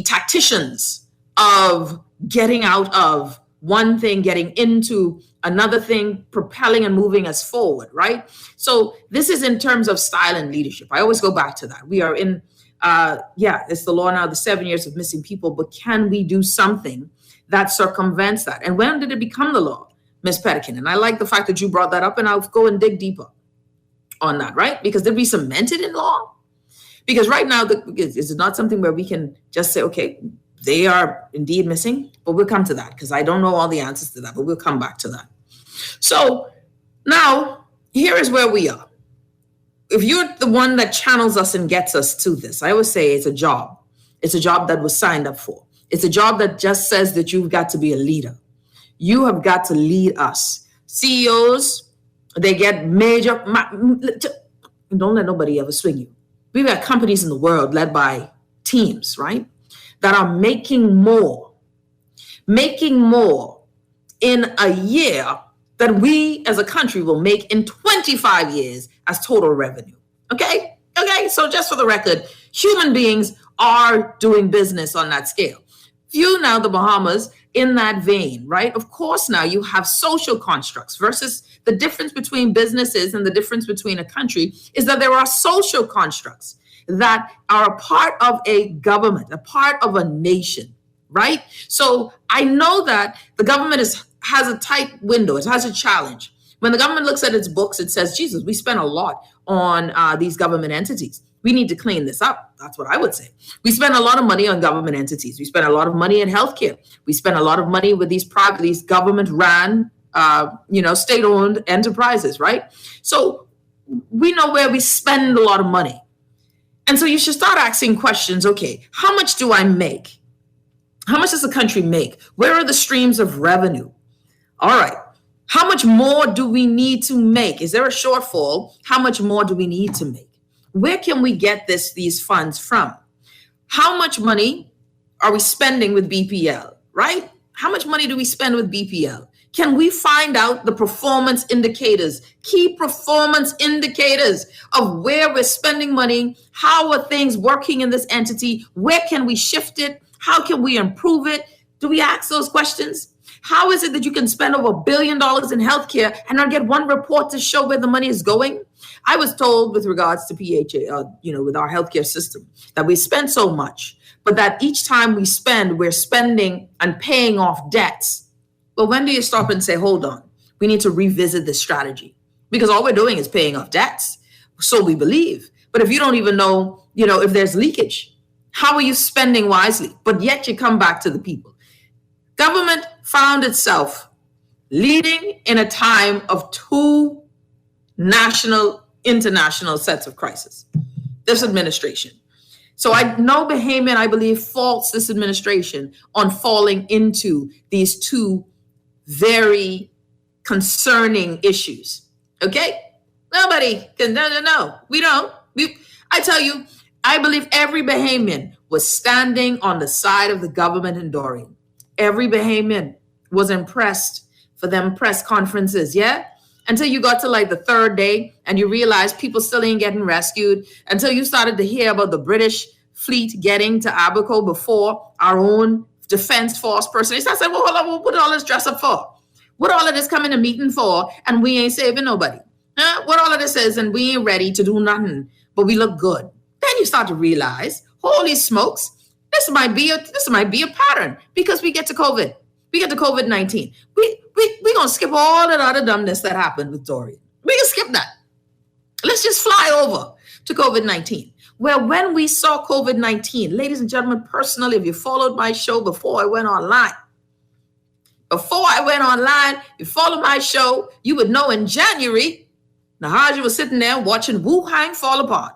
tacticians of getting out of one thing, getting into another thing, propelling and moving us forward, right? So this is in terms of style and leadership. I always go back to that. We are in, it's the law now, the 7 years of missing people, but can we do something that circumvents that? And when did it become the law, Ms. Pettikin? And I like the fact that you brought that up, and I'll go and dig deeper on that, right? Because did we cement it in law? Because right now, it's not something where we can just say, okay, they are indeed missing, but we'll come to that because I don't know all the answers to that, but we'll come back to that. So now, here is where we are. If you're the one that channels us and gets us to this, I always say it's a job. It's a job that was signed up for. It's a job that just says that you've got to be a leader. You have got to lead us. CEOs, they get major, don't let nobody ever swing you. We've got companies in the world led by teams, right, that are making more in a year that we as a country will make in 25 years as total revenue. Okay? So just for the record, human beings are doing business on that scale. View now the Bahamas in that vein, right? Of course, now you have social constructs versus the difference between businesses and the difference between a country is that there are social constructs that are a part of a government, a part of a nation, right? So I know that the government has a tight window. It has a challenge. When the government looks at its books, it says, Jesus, we spent a lot on these government entities. We need to clean this up. That's what I would say. We spend a lot of money on government entities. We spend a lot of money in healthcare. We spend a lot of money with these government-run, state-owned enterprises, right? So we know where we spend a lot of money. And so you should start asking questions. Okay, how much do I make? How much does the country make? Where are the streams of revenue? All right. How much more do we need to make? Is there a shortfall? How much more do we need to make? Where can we get these funds from? How much money are we spending with BPL, right? How much money do we spend with BPL? Can we find out the performance indicators, key performance indicators of where we're spending money? How are things working in this entity? Where can we shift it? How can we improve it? Do we ask those questions? How is it that you can spend over $1 billion in healthcare and not get one report to show where the money is going? I was told with regards to PHA, with our healthcare system, that we spend so much, but that each time we spend, we're spending and paying off debts. But when do you stop and say, hold on, we need to revisit this strategy? Because all we're doing is paying off debts. So we believe. But if you don't even know, if there's leakage, how are you spending wisely? But yet you come back to the people. Government found itself leading in a time of two national, international sets of crisis. This administration. So I know Bahamian, I believe, faults this administration on falling into these two very concerning issues. Okay? Nobody can, no, we don't. I tell you, I believe every Bahamian was standing on the side of the government in Doreen. Every Bahamian was impressed for them press conferences, yeah? Until you got to like the third day and you realized people still ain't getting rescued, until you started to hear about the British fleet getting to Abaco before our own defense force person. They started saying, well, hold on, what all this dress up for? What all of this coming to meeting for? And we ain't saving nobody. What all of this is, and we ain't ready to do nothing, but we look good. Then you start to realize, holy smokes, this might be a pattern because we get to COVID. We get to COVID-19. We're going to skip all that other dumbness that happened with Dorian. We can skip that. Let's just fly over to COVID-19. Well, when we saw COVID-19, ladies and gentlemen, personally, if you followed my show before I went online, you followed my show, you would know in January, Nahaja was sitting there watching Wuhan fall apart.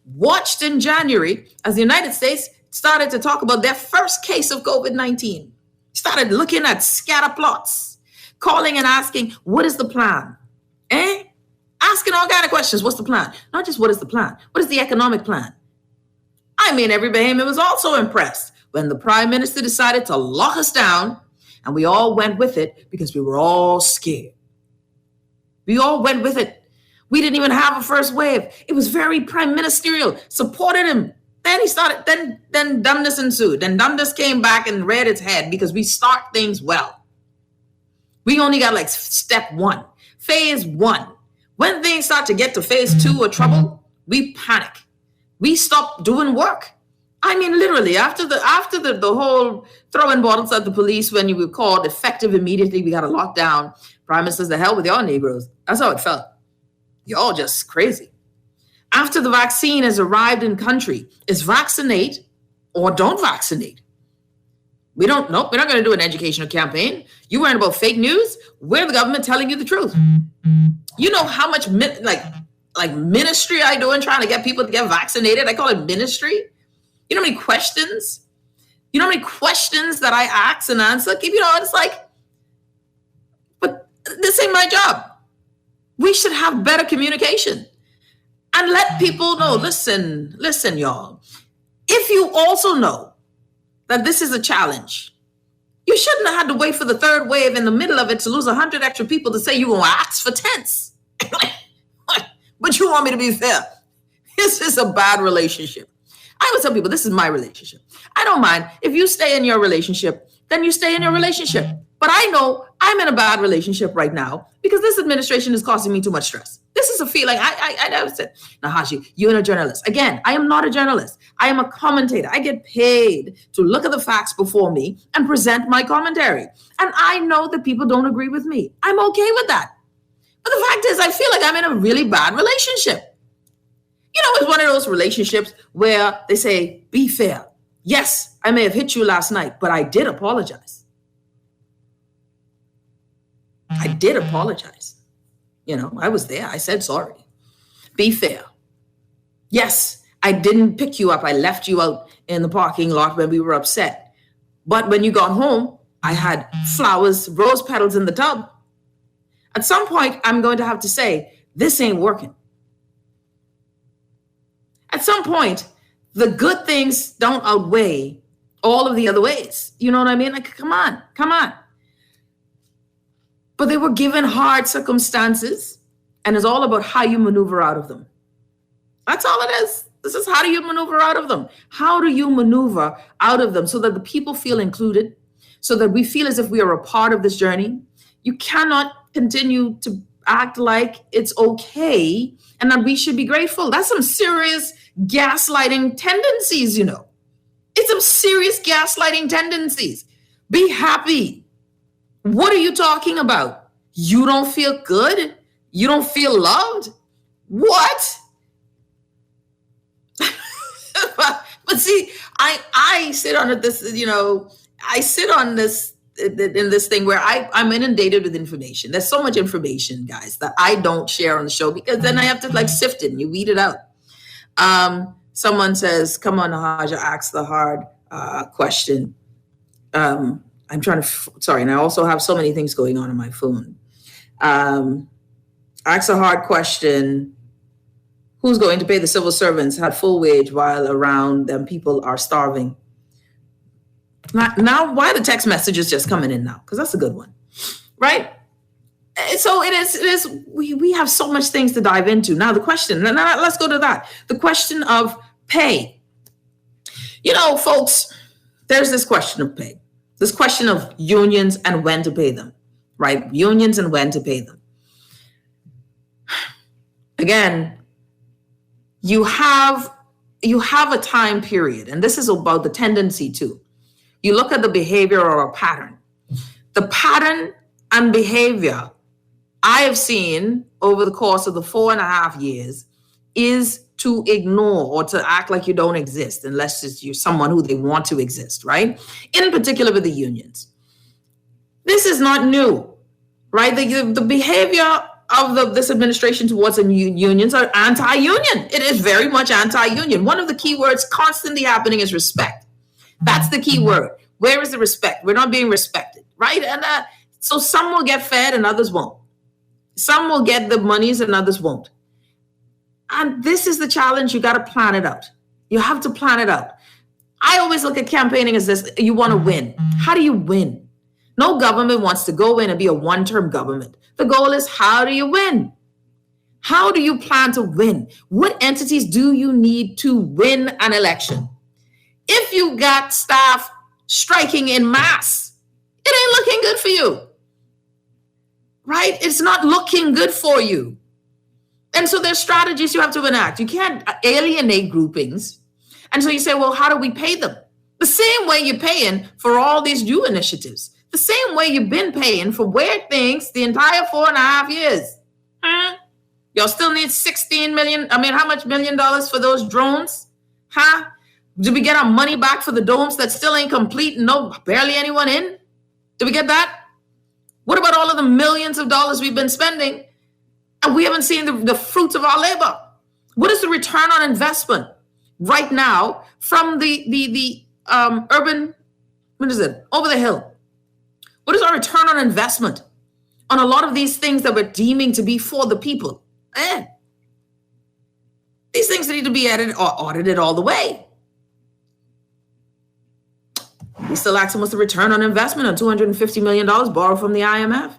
Watched in January as the United States started to talk about their first case of COVID-19. Started looking at scatter plots, calling and asking, what is the plan? Asking all kind of questions. What's the plan? Not just what is the plan. What is the economic plan? I mean, every Bahamian was also impressed when the Prime Minister decided to lock us down, and we all went with it because we were all scared. We all went with it. We didn't even have a first wave. It was very prime ministerial, supported him. Then he started, then dumbness ensued. Then dumbness came back and reared its head because we start things well. We only got like step 1, phase 1. When things start to get to phase 2 or trouble, we panic. We stop doing work. I mean, literally, after the whole throwing bottles at the police when you were called effective immediately, we got a lockdown. Prime Minister says, the hell with y'all Negroes. That's how it felt. Y'all just crazy. After the vaccine has arrived in country, is vaccinate or don't vaccinate. We're not going to do an educational campaign. You worrying about fake news? We're the government telling you the truth. You know how much like ministry I do in trying to get people to get vaccinated? I call it ministry. You know how many questions? You know how many questions that I ask and answer? You know, it's like, but this ain't my job. We should have better communication and let people know, listen, y'all. If you also know that this is a challenge, you shouldn't have had to wait for the third wave in the middle of it to lose 100 extra people to say you're going to ask for tents. But you want me to be fair. This is a bad relationship. I would tell people, this is my relationship. I don't mind. If you stay in your relationship, then you stay in your relationship. But I know I'm in a bad relationship right now because this administration is causing me too much stress. This is a feeling. I never said, Nahaja, you're a journalist. Again, I am not a journalist. I am a commentator. I get paid to look at the facts before me and present my commentary. And I know that people don't agree with me. I'm okay with that. But the fact is, I feel like I'm in a really bad relationship. You know, it's one of those relationships where they say, be fair. Yes, I may have hit you last night, but I did apologize. I did apologize. You know, I was there. I said sorry. Be fair. Yes, I didn't pick you up. I left you out in the parking lot when we were upset. But when you got home, I had flowers, rose petals in the tub. At some point, I'm going to have to say, this ain't working. At some point, the good things don't outweigh all of the other ways. You know what I mean? Like, come on. But they were given hard circumstances, and it's all about how you maneuver out of them. That's all it is. This is how do you maneuver out of them? How do you maneuver out of them so that the people feel included, so that we feel as if we are a part of this journey? You cannot continue to act like it's okay and that we should be grateful. That's some serious gaslighting tendencies, you know. It's some serious gaslighting tendencies. Be happy. What are you talking about? You don't feel good? You don't feel loved? What? But see, I sit on this, you know, I sit on this in this thing where I'm inundated with information. There's so much information, guys, that I don't share on the show because then I have to like sift it and you weed it out. Someone says, come on, Nahaja, ask the hard question. I'm trying to, sorry, and I also have so many things going on my phone. Ask a hard question. Who's going to pay the civil servants at full wage while around them people are starving? Now, why are the text messages just coming in now? Because that's a good one, right? So it is. We have so much things to dive into. Now the question, now let's go to that. The question of pay. You know, folks, there's this question of pay. This question of unions and when to pay them, right? Unions and when to pay them. Again, you have a time period, and this is about the tendency too. You look at the behavior or a pattern. The pattern and behavior I have seen over the course of the 4.5 years is to ignore or to act like you don't exist unless you're someone who they want to exist, right? In particular with the unions. This is not new, right? The behavior of this administration towards the unions are anti-union. It is very much anti-union. One of the key words constantly happening is respect. That's the key word. Where is the respect? We're not being respected, right? And so some will get fed and others won't. Some will get the monies and others won't. And this is the challenge. You got to plan it out. You have to plan it out. I always look at campaigning as this. You want to win. How do you win? No government wants to go in and be a one-term government. The goal is, how do you win? How do you plan to win? What entities do you need to win an election? If you got staff striking in mass, it ain't looking good for you, right? It's not looking good for you. And so there's strategies you have to enact. You can't alienate groupings. And so you say, well, how do we pay them? The same way you're paying for all these new initiatives. The same way you've been paying for weird things the entire 4.5 years. Huh? Y'all still need $16 million. How much $1 million for those drones? Huh? Did we get our money back for the domes that still ain't complete and barely anyone in? Did we get that? What about all of the millions of dollars we've been spending and we haven't seen the fruits of our labor? What is the return on investment right now from the urban, over the hill? What is our return on investment on a lot of these things that we're deeming to be for the people? These things need to be audited all the way. We still asking what's the return on investment on $250 million borrowed from the IMF?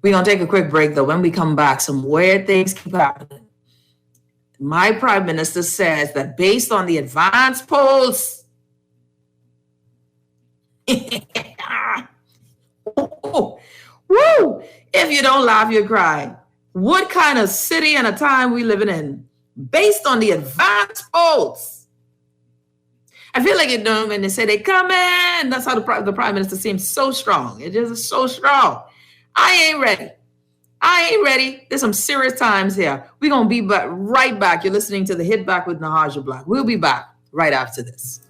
We're going to take a quick break, though. When we come back, some weird things keep happening. My prime minister says that based on the advance polls, woo! If you don't laugh, you cry. What kind of city and a time we living in? Based on the advance polls. I feel like when they say they come in, that's how the prime minister seems so strong. It just is so strong. I ain't ready. There's some serious times here. We're going to be right back. You're listening to the Hit Back with Nahaja Black. We'll be back right after this.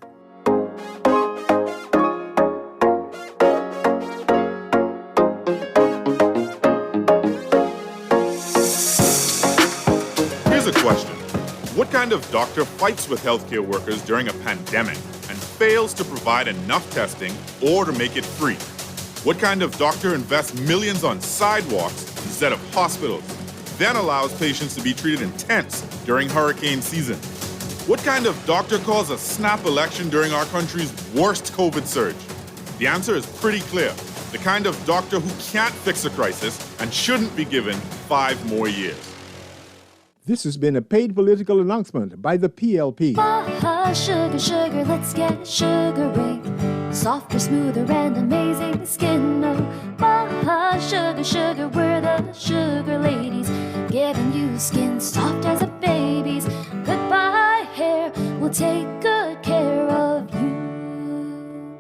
Here's a question. What kind of doctor fights with healthcare workers during a pandemic and fails to provide enough testing or to make it free? What kind of doctor invests millions on sidewalks instead of hospitals, then allows patients to be treated in tents during hurricane season? What kind of doctor calls a snap election during our country's worst COVID surge? The answer is pretty clear. The kind of doctor who can't fix a crisis and shouldn't be given 5 more years. This has been a paid political announcement by the PLP. Baja sugar, sugar, let's get sugary. Softer, smoother, and amazing skin. Oh, Baja sugar, sugar, we're the sugar ladies, giving you skin soft as a baby's. Goodbye hair, we'll take good care of you.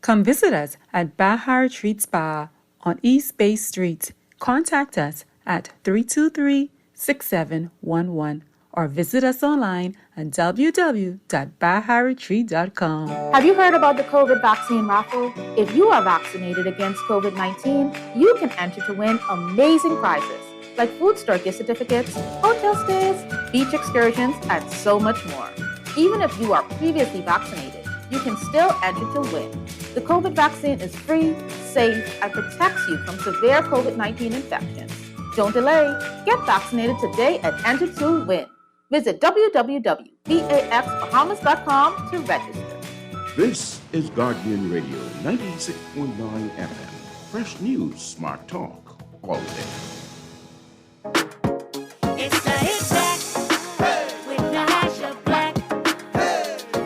Come visit us at Bahar Treat Spa on East Bay Street. Contact us at 323-6711 or visit us online at www.baharetreat.com. Have you heard about the COVID vaccine raffle? If you are vaccinated against COVID-19, you can enter to win amazing prizes like food store gift certificates, hotel stays, beach excursions, and so much more. Even if you are previously vaccinated, you can still enter to win. The COVID vaccine is free, safe, and protects you from severe COVID-19 infections. Don't delay. Get vaccinated today and enter to win. Visit www.baxbahamas.com to register. This is Guardian Radio 96.9 FM. Fresh news, smart talk, all day. It's the Hit Back with Nahaja Black.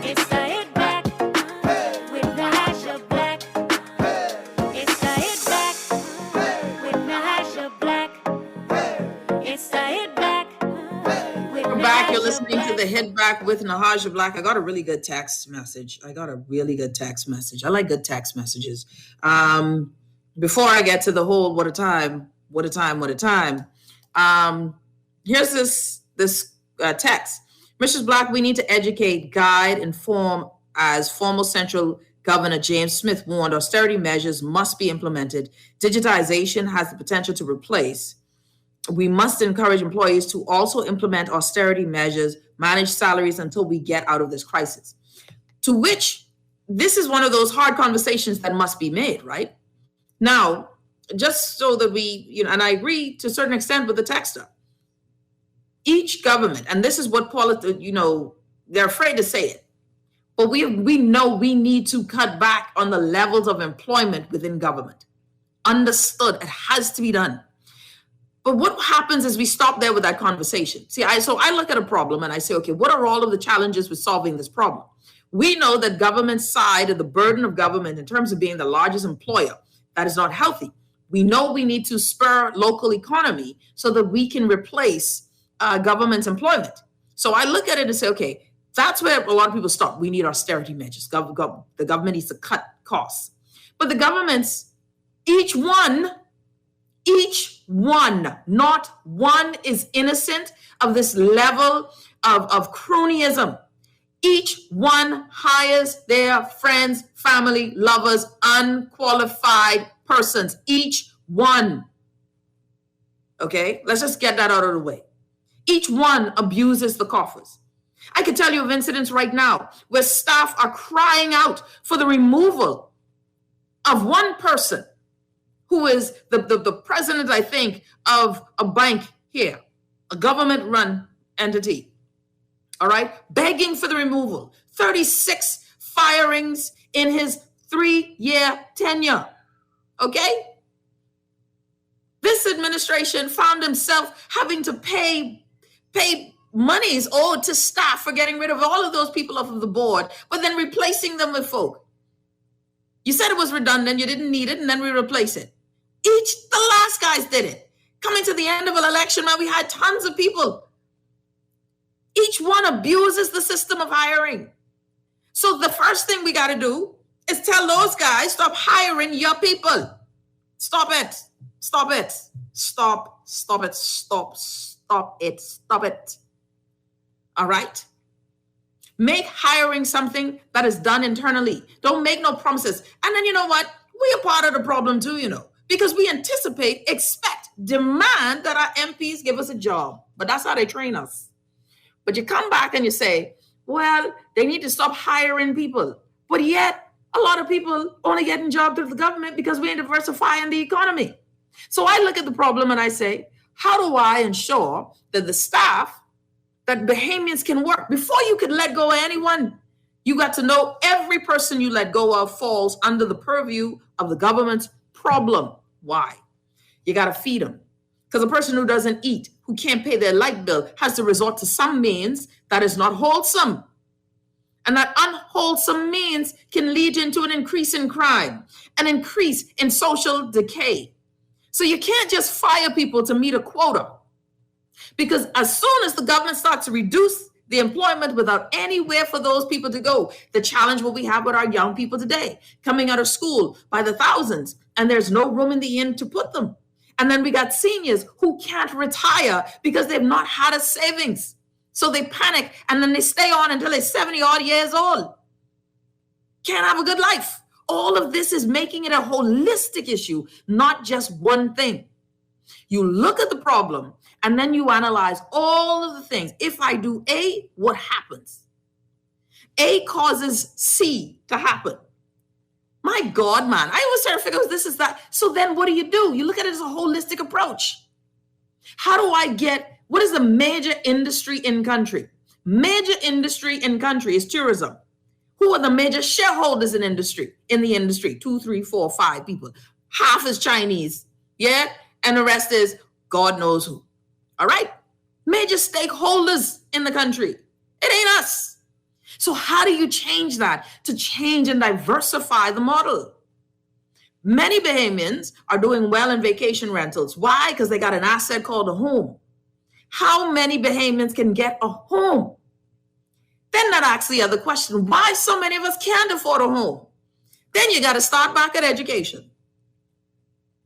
It's the Hit Back with Nahaja Black. It's the Hit Back with Nahaja Black. It's the Hit Back with We're back. You're listening to the Hit Back with Nahaja Black. I got a really good text message. I like good text messages. Before I get to the whole what a time. Here's this text. Mrs. Black, we need to educate, guide, inform. As former Central Governor James Smith warned, austerity measures must be implemented. Digitization has the potential to replace. We must encourage employees to also implement austerity measures, manage salaries until we get out of this crisis. To which, this is one of those hard conversations that must be made, right? Now, just so that we, and I agree to a certain extent with the texter. Each government, and this is what they're afraid to say it, But we know we need to cut back on the levels of employment within government. Understood. It has to be done. But what happens is we stop there with that conversation. See, so I look at a problem and I say, okay, what are all of the challenges with solving this problem? We know that government side of the burden of government in terms of being the largest employer, that is not healthy. We know we need to spur local economy so that we can replace government's employment. So I look at it and say, okay, that's where a lot of people stop. We need austerity measures. The government needs to cut costs. But the governments, each one, not one is innocent of this level of cronyism. Each one hires their friends, family, lovers, unqualified persons. Each one. Okay, let's just get that out of the way. Each one abuses the coffers. I could tell you of incidents right now where staff are crying out for the removal of one person who is the president, I think, of a bank here, a government-run entity, all right, begging for the removal. 36 firings in his 3-year tenure, okay? This administration found himself having to pay monies owed to staff for getting rid of all of those people off of the board, but then replacing them with folk. You said it was redundant, you didn't need it, and then we replace it. The last guys did it. Coming to the end of an election, man, we had tons of people. Each one abuses the system of hiring. So the first thing we got to do is tell those guys, stop hiring your people. Stop it. Stop it. Stop it. Stop it. All right? Make hiring something that is done internally. Don't make no promises. And then you know what? We are part of the problem too, because we anticipate, expect, demand that our MPs give us a job. But that's how they train us. But you come back and you say, well, they need to stop hiring people. But yet, a lot of people only getting jobs through the government because we ain't diversifying the economy. So I look at the problem and I say, how do I ensure that the staff, that Bahamians can work? Before you could let go of anyone, you got to know every person you let go of falls under the purview of the government's problem. Why? You got to feed them. Because a person who doesn't eat, who can't pay their light bill, has to resort to some means that is not wholesome. And that unwholesome means can lead into an increase in crime, an increase in social decay. So you can't just fire people to meet a quota. Because as soon as the government starts to reduce the employment without anywhere for those people to go, the challenge what we have with our young people today, coming out of school by the thousands, and there's no room in the inn to put them. And then we got seniors who can't retire because they've not had a savings. So they panic and then they stay on until they're 70 odd years old. Can't have a good life. All of this is making it a holistic issue, not just one thing. You look at the problem and then you analyze all of the things. If I do A, what happens? A causes C to happen. My God, man, I always try to figure out this is that. So then what do? You look at it as a holistic approach. How do I get, what is the major industry in country? Major industry in country is tourism. Who are the major shareholders in the industry? 2, 3, 4, 5 people. Half is Chinese, yeah? And the rest is God knows who. All right? Major stakeholders in the country. It ain't us. So how do you change that? To change and diversify the model. Many Bahamians are doing well in vacation rentals. Why? Because they got an asset called a home. How many Bahamians can get a home? Then that asks the other question, why so many of us can't afford a home? Then you got to start back at education.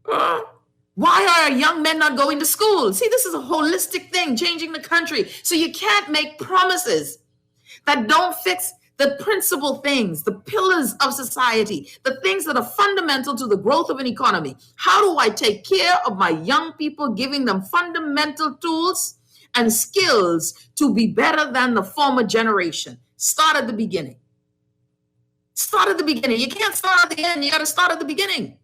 Why are young men not going to school? See, this is a holistic thing, changing the country. So you can't make promises that don't fix the principal things, the pillars of society, the things that are fundamental to the growth of an economy. How do I take care of my young people, giving them fundamental tools and skills to be better than the former generation? Start at the beginning. Start at the beginning. You can't start at the end. You got to start at the beginning.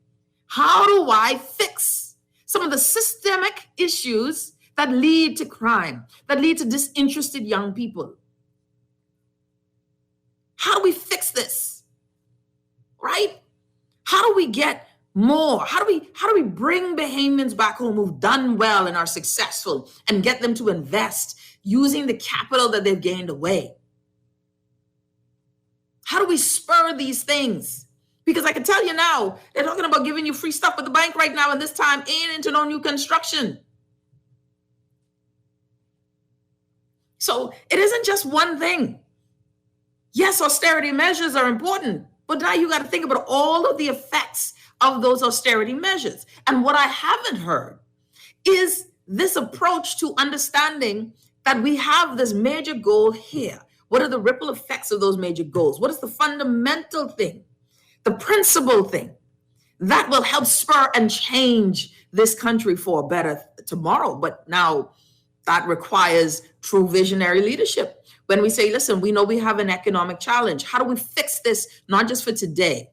How do I fix some of the systemic issues that lead to crime, that lead to disinterested young people? How do we fix this? Right? How do we get more? How do we bring Bahamians back home who've done well and are successful and get them to invest using the capital that they've gained away? How do we spur these things? Because I can tell you now, they're talking about giving you free stuff at the bank right now, and this time ain't into no new construction. So it isn't just one thing. Yes, austerity measures are important, but now you got to think about all of the effects of those austerity measures. And what I haven't heard is this approach to understanding that we have this major goal here. What are the ripple effects of those major goals? What is the fundamental thing, the principal thing that will help spur and change this country for a better tomorrow? But now that requires true visionary leadership. When we say, listen, we know we have an economic challenge. How do we fix this, not just for today?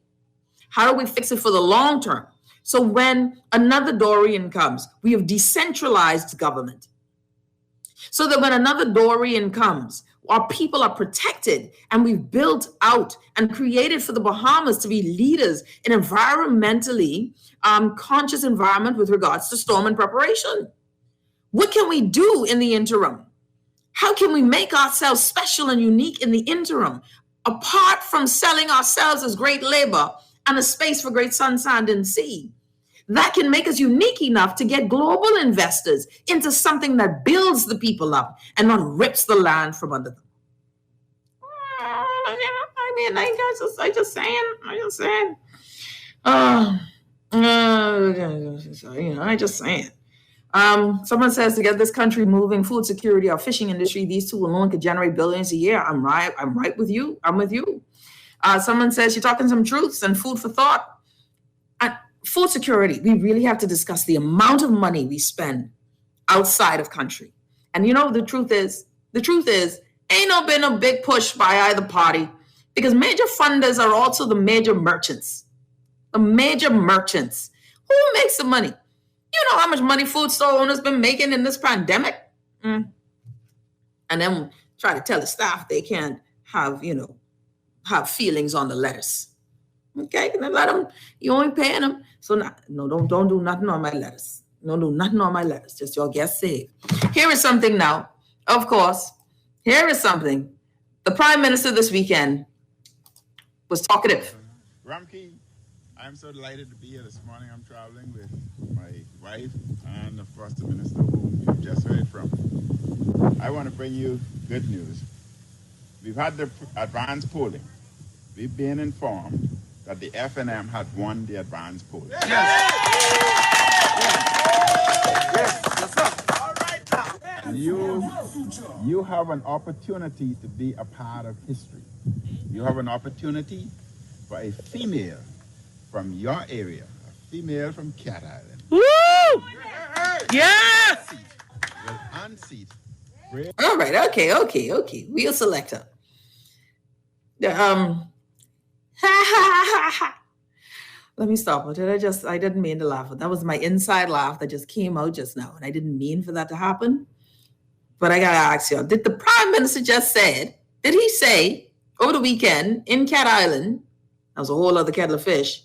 How do we fix it for the long term? So when another Dorian comes, we have decentralized government. So that when another Dorian comes, our people are protected, and we've built out and created for the Bahamas to be leaders in environmentally conscious environment with regards to storm and preparation. What can we do in the interim? How can we make ourselves special and unique in the interim, apart from selling ourselves as great labor and a space for great sun, sand, and sea? That can make us unique enough to get global investors into something that builds the people up and not rips the land from under them. I mean, I just saying. I just saying. Someone says to get this country moving, food security, our fishing industry, these two alone could generate billions a year. I'm right with you. I'm with you. Someone says you're talking some truths and food for thought. Food security, we really have to discuss the amount of money we spend outside of country. And you know, the truth is, ain't been a big push by either party, because major funders are also the major merchants. The major merchants. Who makes the money? You know how much money food store owners been making in this pandemic? And then try to tell the staff they can't have feelings on the lettuce. Okay, and then let them, you ain't paying them. So don't do nothing on my lettuce. Don't do nothing on my lettuce. Just your guest saved. Here is something now, of course. Here is something. The Prime Minister this weekend was talkative. Ramkey, I'm so delighted to be here this morning. I'm traveling with my wife and, of course, the Minister who you just heard from. I want to bring you good news. We've had the advanced polling. We've been informed that the FNM had won the advanced polling. Yes. All right now. You have an opportunity to be a part of history. You have an opportunity for a female from your area, a female from Cat Island. Woo! Yes! Will unseat. All right, okay. We'll select her. Let me stop. I didn't mean to laugh. That was my inside laugh that just came out just now, and I didn't mean for that to happen. But I gotta ask you, did the Prime Minister did he say over the weekend in Cat Island, that was a whole other kettle of fish,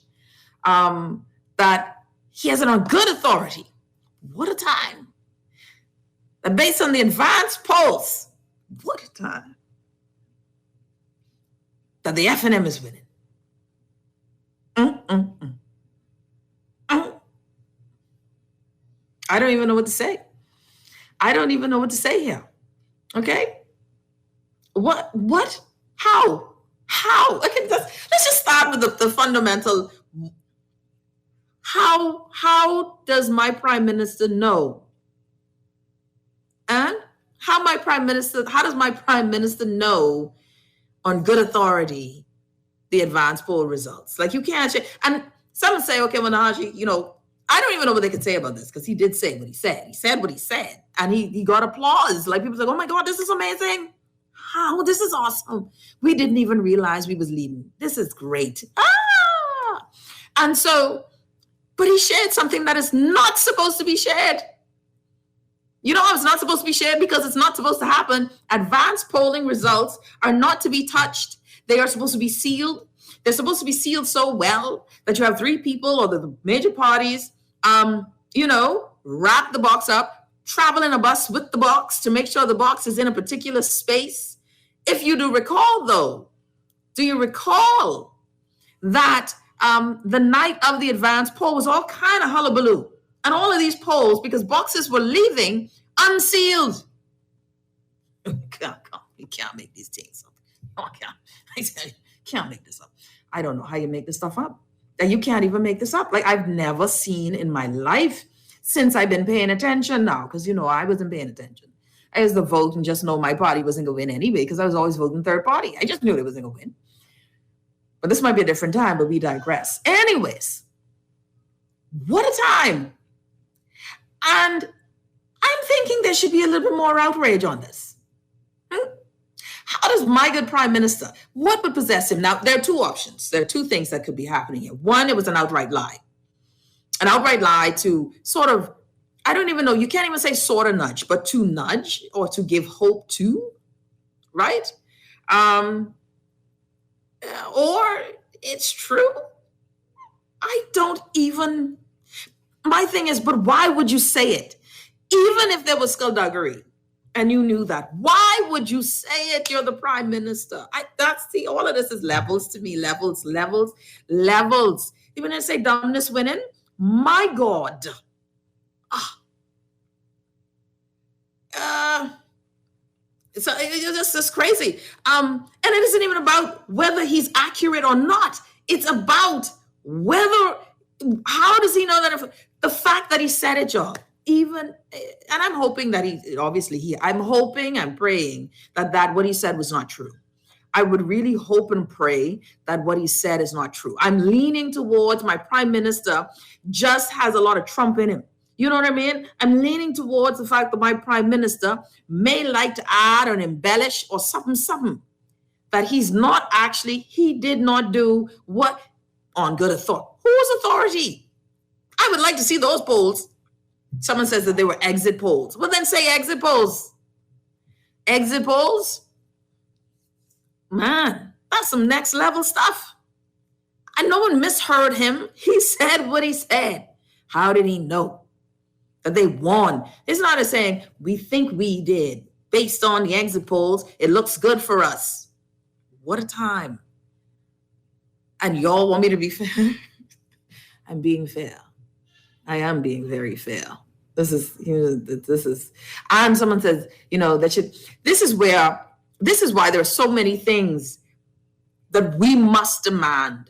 that he has it on good authority? What a time. That based on the advanced polls, what a time, that the FNM is winning. I don't even know what to say. I don't even know what to say here. Okay? What? How? Okay, let's just start with the fundamental. How does my Prime Minister know? And how does my Prime Minister know on good authority the advanced poll results? Like, you can't share. And some say, okay, well, Nahaja, I don't even know what they could say about this, because he did say what he said. He said what he said, and he got applause. Like, people say, oh my God, this is amazing. How? This is awesome. We didn't even realize we was leading. This is great. And so, but he shared something that is not supposed to be shared. You know how it's not supposed to be shared? Because it's not supposed to happen. Advanced polling results are not to be touched. They are supposed to be sealed. They're supposed to be sealed so well that you have three people or the major parties, wrap the box up, travel in a bus with the box to make sure the box is in a particular space. If you do recall, though, do you recall that the night of the advanced poll was all kind of hullabaloo? And all of these polls, because boxes were leaving unsealed. You can't make these things up. Oh, I can't make this up. I don't know how you make this stuff up. That you can't even make this up. Like, I've never seen in my life since I've been paying attention now, because, I wasn't paying attention. I used to vote and just know my party wasn't going to win anyway, because I was always voting third party. I just knew they wasn't going to win. But this might be a different time, but we digress. Anyways, what a time. And I'm thinking there should be a little bit more outrage on this. How does my good prime minister, what would possess him? Now, there are two options. There are two things that could be happening here. One, it was an outright lie. An outright lie to sort of, I don't even know, you can't even say sort of nudge, but to nudge or to give hope to, right? Or it's true. I don't even... My thing is, but why would you say it? Even if there was skullduggery and you knew that, why would you say it? You're the prime minister. All of this is levels to me, levels. Even when I say dumbness winning, my God. So it's just crazy. And it isn't even about whether he's accurate or not. It's about how does he know that the fact that he said it, y'all, and I'm hoping that I'm praying that what he said was not true. I would really hope and pray that what he said is not true. I'm leaning towards my prime minister just has a lot of Trump in him. You know what I mean? I'm leaning towards the fact that my prime minister may like to add or embellish or something that he did not do what on good authority. Whose authority? I would like to see those polls. Someone says that they were exit polls. Well, then say exit polls. Exit polls? Man, that's some next level stuff. And no one misheard him. He said what he said. How did he know that they won? It's not a saying, we think we did. Based on the exit polls, it looks good for us. What a time. And y'all want me to be fair? I'm being fair. I am being very fair. This is, and someone says, this is why there are so many things that we must demand.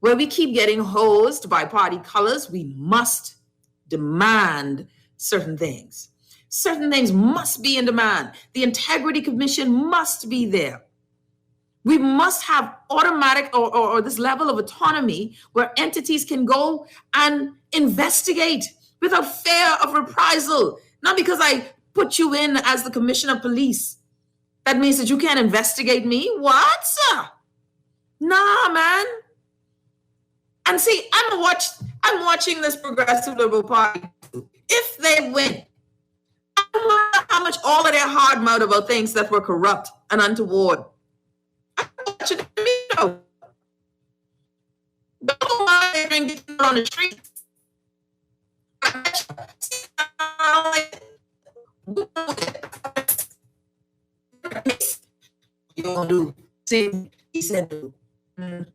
Where we keep getting hosed by party colors, we must demand certain things. Certain things must be in demand. The Integrity Commission must be there. We must have automatic or this level of autonomy where entities can go and investigate without fear of reprisal. Not because I put you in as the commissioner of police. That means that you can't investigate me? What? Nah, man. And see, I'm watching this progressive Liberal Party. If they win, I wonder how much all of their hard mouth about things that were corrupt and untoward. Don't mind getting on the streets. You gonna do? See, he said, "You're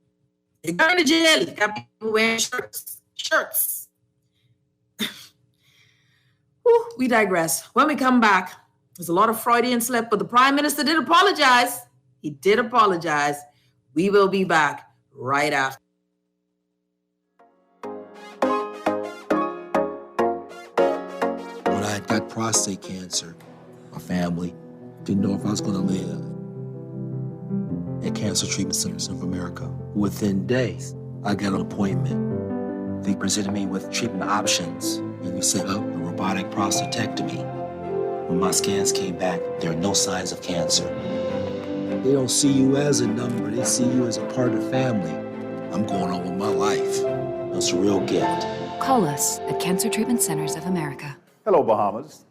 going to jail." You got people wearing shirts. Whew, we digress. When we come back, there's a lot of Freudian slip, but the prime minister did apologize. He did apologize. We will be back right after. When I got prostate cancer, my family didn't know if I was going to live. At Cancer Treatment Centers of America, within days, I got an appointment. They presented me with treatment options, and we set up a robotic prostatectomy. When my scans came back, there are no signs of cancer. They don't see you as a number, they see you as a part of the family. I'm going on with my life. It's a real gift. Call us at Cancer Treatment Centers of America. Hello, Bahamas.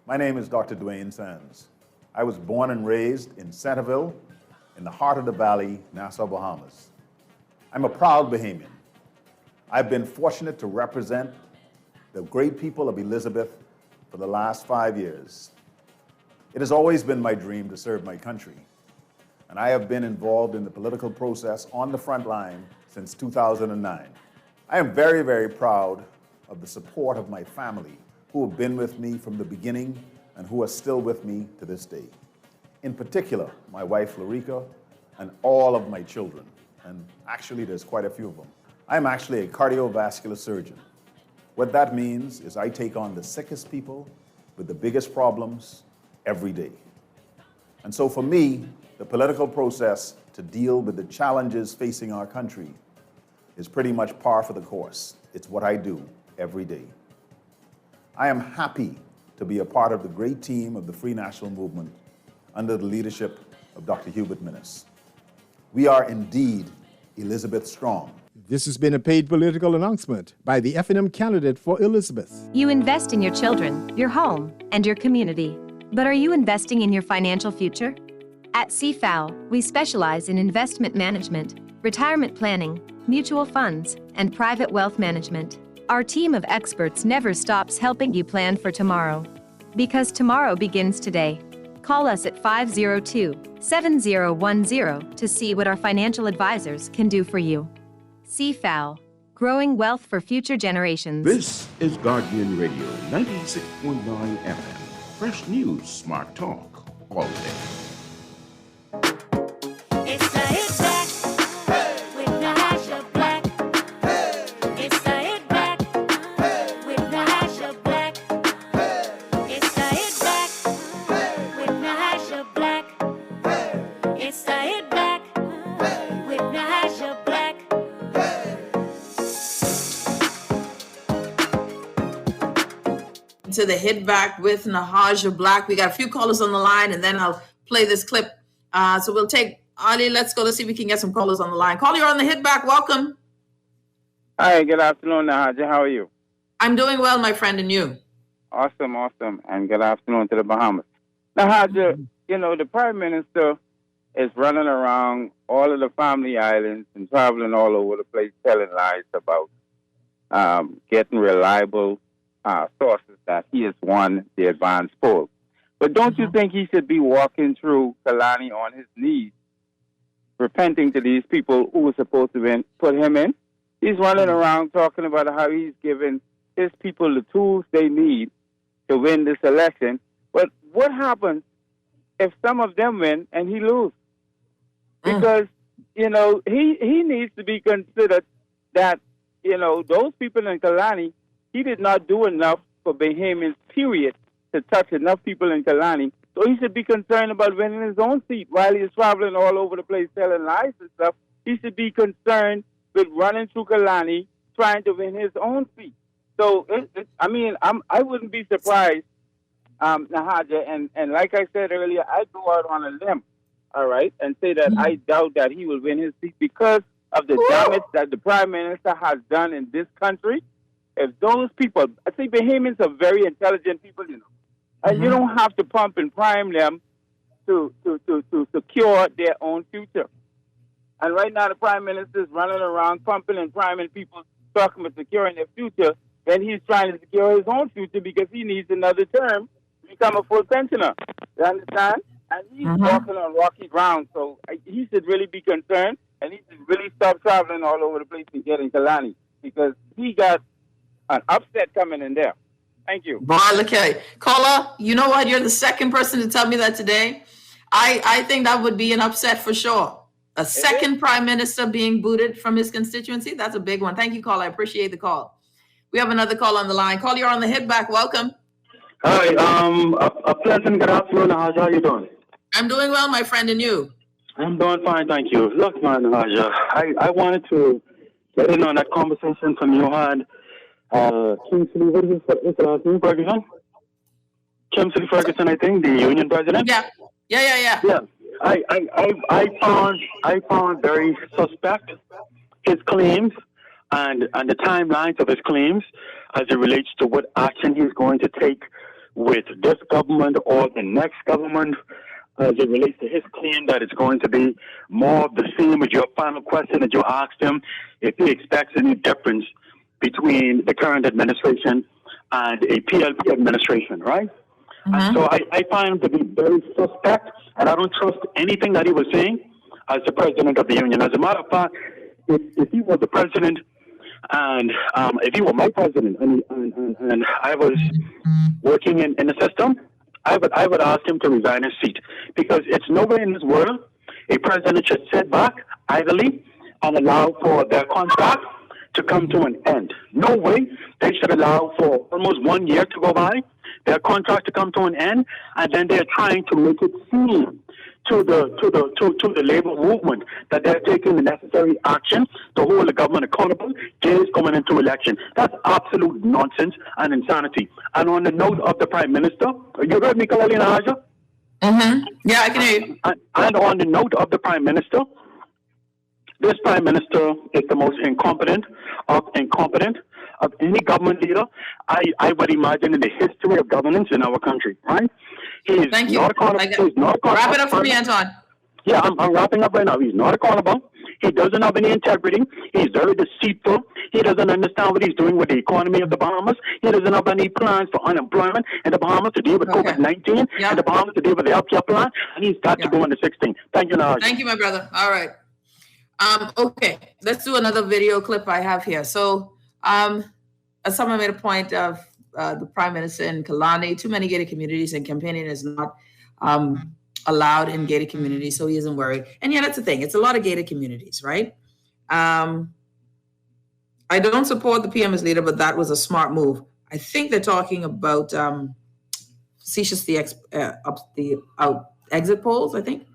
My name is Dr. Dwayne Sands. I was born and raised in Centerville, in the heart of the valley, Nassau, Bahamas. I'm a proud Bahamian. I've been fortunate to represent the great people of Elizabeth for the last 5 years. It has always been my dream to serve my country, and I have been involved in the political process on the front line since 2009. I am very, very proud of the support of my family, who have been with me from the beginning and who are still with me to this day. In particular, my wife, Larica, and all of my children, and actually there's quite a few of them. I'm actually a cardiovascular surgeon. What that means is I take on the sickest people with the biggest problems every day. And so for me, the political process to deal with the challenges facing our country is pretty much par for the course. It's what I do every day. I am happy to be a part of the great team of the Free National Movement under the leadership of Dr. Hubert Minnis. We are indeed Elizabeth Strong. This has been a paid political announcement by the FNM candidate for Elizabeth. You invest in your children, your home, and your community. But are you investing in your financial future? At CFAO, we specialize in investment management, retirement planning, mutual funds, and private wealth management. Our team of experts never stops helping you plan for tomorrow. Because tomorrow begins today. Call us at 502-7010 to see what our financial advisors can do for you. CFAO, growing wealth for future generations. This is Guardian Radio 96.9 FM. Fresh news, smart talk, all day. It's the Hit Back with Nahaja Black. It's the Hit Back with Nahaja Black. It's the Hit Back with Nahaja Black. It's the Hit Back with Nahaja Black. To the Hit Back with Nahaja Black. We got a few callers on the line, and then I'll play this clip. So we'll take Ali. Let's go. Let's see if we can get some callers on the line. Caller, you're on the Hit Back. Welcome. Hi, good afternoon, Nahaja. How are you? I'm doing well, my friend, and you? Awesome. And good afternoon to the Bahamas. Nahaja, you know, the Prime Minister is running around all of the family islands and traveling all over the place telling lies about getting reliable sources that he has won the advance poll. But don't you think he should be walking through Kalani on his knees, repenting to these people who were supposed to put him in? He's running around talking about how he's giving his people the tools they need to win this election. But what happens if some of them win and he loses? Because, you know, he needs to be considered that, you know, those people in Kalani, he did not do enough for Bahamians, period, to touch enough people in Kalani. So he should be concerned about winning his own seat while he's traveling all over the place telling lies and stuff. He should be concerned with running through Kalani trying to win his own seat. So, I wouldn't be surprised, Nahaja, and like I said earlier, I'd go out on a limb, all right, and say that I doubt that he will win his seat because of the damage that the Prime Minister has done in this country. If those people, I think Bahamians are very intelligent people, you know, and you don't have to pump and prime them to secure their own future. And right now the Prime Minister is running around pumping and priming people, talking about securing their future, then he's trying to secure his own future because he needs another term to become a full pensioner. You understand? And he's walking on rocky ground, so he should really be concerned, and he should really stop traveling all over the place and getting Kalani because he got an upset coming in there. Thank you. Okay. Caller, you know what? You're the second person to tell me that today. I think that would be an upset for sure. A second prime minister being booted from his constituency. That's a big one. Thank you, caller. I appreciate the call. We have another call on the line. Caller, you're on the Hit Back. Welcome. Hi. A pleasant good afternoon, Nahaja. How you doing? I'm doing well, my friend, and you? I'm doing fine, thank you. Look, man, Nahaja, I wanted to get in on that conversation from you had Kingsley, what is his last name, Ferguson? Kingsley Ferguson, I think, the union president. Yeah. Yeah. I found very suspect his claims and the timelines of his claims. as it relates to what action he's going to take with this government or the next government, as it relates to his claim that it's going to be more of the same with your final question that you asked him, if he expects any difference between the current administration and a PLP administration, right? And so I find him to be very suspect, and I don't trust anything that he was saying as the president of the union. As a matter of fact, if he was the president, and if he were my president, and I was working in the system, I would ask him to resign his seat, because it's nowhere in this world a president should sit back idly and allow for their contract to come to an end. No way they should allow for almost 1 year to go by, their contract to come to an end, and then they're trying to make it seem to the labor movement that they're taking the necessary action to hold the government accountable days coming into election. That's absolute nonsense and insanity. And on the note of the Prime Minister, you heard me clearly, Nahaja? Yeah, I can hear you. And on the note of the Prime Minister, this Prime Minister is the most incompetent of any government leader I would imagine in the history of governance in our country, right? Thank you. Wrap it up for me, Anton. Yeah, I'm wrapping up right now. He's not accountable. He doesn't have any integrity. He's very deceitful. He doesn't understand what he's doing with the economy of the Bahamas. He doesn't have any plans for unemployment in the Bahamas to deal with COVID-19 and the Bahamas to deal with the healthcare plan. And he's got to go on the 16th. Thank you, Nahaja. Thank you, my brother. All right. Okay, let's do another video clip I have here. So, someone made a point of the Prime Minister in Kalani, too many gated communities, and campaigning is not allowed in gated communities, so he isn't worried. And yeah, that's the thing. It's a lot of gated communities, right? I don't support the PM as leader, but that was a smart move. I think they're talking about facetiously exit polls, I think.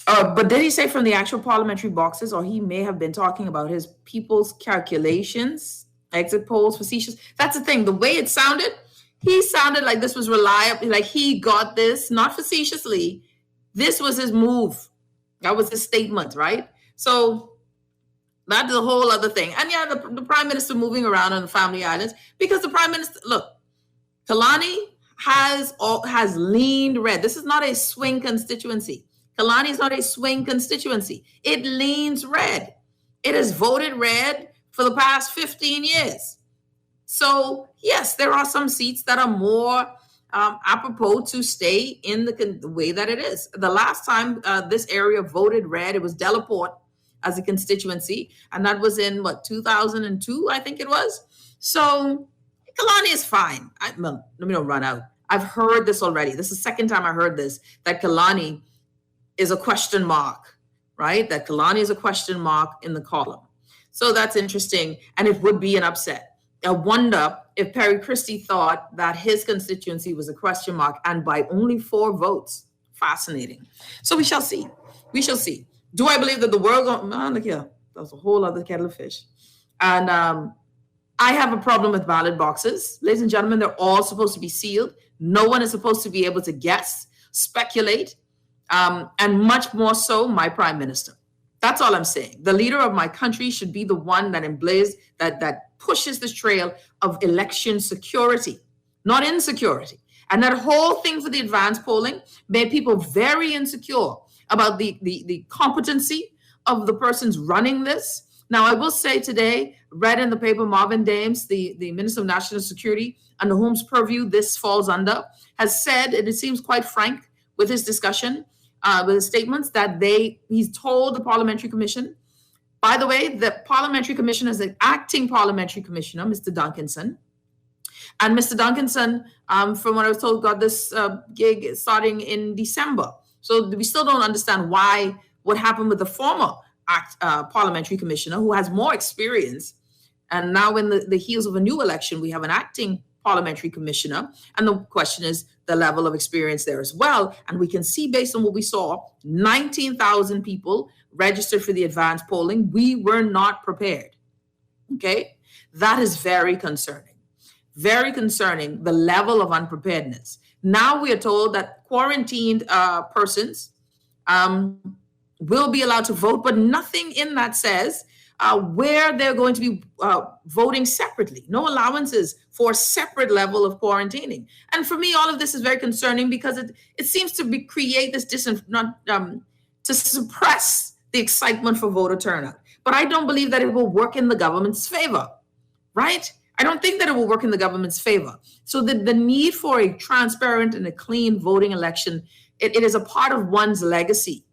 But did he say from the actual parliamentary boxes, or he may have been talking about his people's calculations, exit polls, facetious? That's the thing. The way it sounded, he sounded like this was reliable, like he got this, not facetiously. This was his move. That was his statement, right? So that's a whole other thing. And yeah, the Prime Minister moving around on the Family Islands, because the Prime Minister, look, Kalani has leaned red. This is not a swing constituency. Kalani is not a swing constituency. It leans red. It has voted red for the past 15 years. So, yes, there are some seats that are more apropos to stay in the way that it is. The last time this area voted red, it was Delaport as a constituency, and that was in, 2002, I think it was. So, Kalani is fine. Let me not run out. I've heard this already. This is the second time I heard this, that Kalani is a question mark, right? That Kalani is a question mark in the column. So that's interesting, and it would be an upset. I wonder if Perry Christie thought that his constituency was a question mark, and by only 4 votes. Fascinating. So we shall see. We shall see. Do I believe that the world... look here. That's a whole other kettle of fish. And I have a problem with ballot boxes. Ladies and gentlemen, they're all supposed to be sealed. No one is supposed to be able to guess, speculate, and much more so my Prime Minister. That's all I'm saying. The leader of my country should be the one that pushes this trail of election security, not insecurity. And that whole thing for the advanced polling made people very insecure about the competency of the persons running this. Now, I will say today, read in the paper, Marvin Dames, the Minister of National Security, under whom's purview this falls under, has said, and it seems quite frank with his discussion, with his statements, that he's told the Parliamentary Commission. By the way, the Parliamentary Commission is an acting Parliamentary Commissioner, Mr. Duncanson. And Mr. Duncanson, from what I was told, got this gig starting in December. So we still don't understand what happened with the former Parliamentary Commissioner, who has more experience. And now in the heels of a new election, we have an acting Parliamentary Commissioner. And the question is the level of experience there as well. And we can see, based on what we saw, 19,000 people registered for the advanced polling. We were not prepared. Okay? That is very concerning. Very concerning, the level of unpreparedness. Now we are told that quarantined persons will be allowed to vote, but nothing in that says where they're going to be voting separately. No allowances for a separate level of quarantining. And for me, all of this is very concerning because it seems to create this to suppress the excitement for voter turnout. But I don't believe that it will work in the government's favor, right? I don't think that it will work in the government's favor. So the need for a transparent and a clean voting election, it is a part of one's legacy.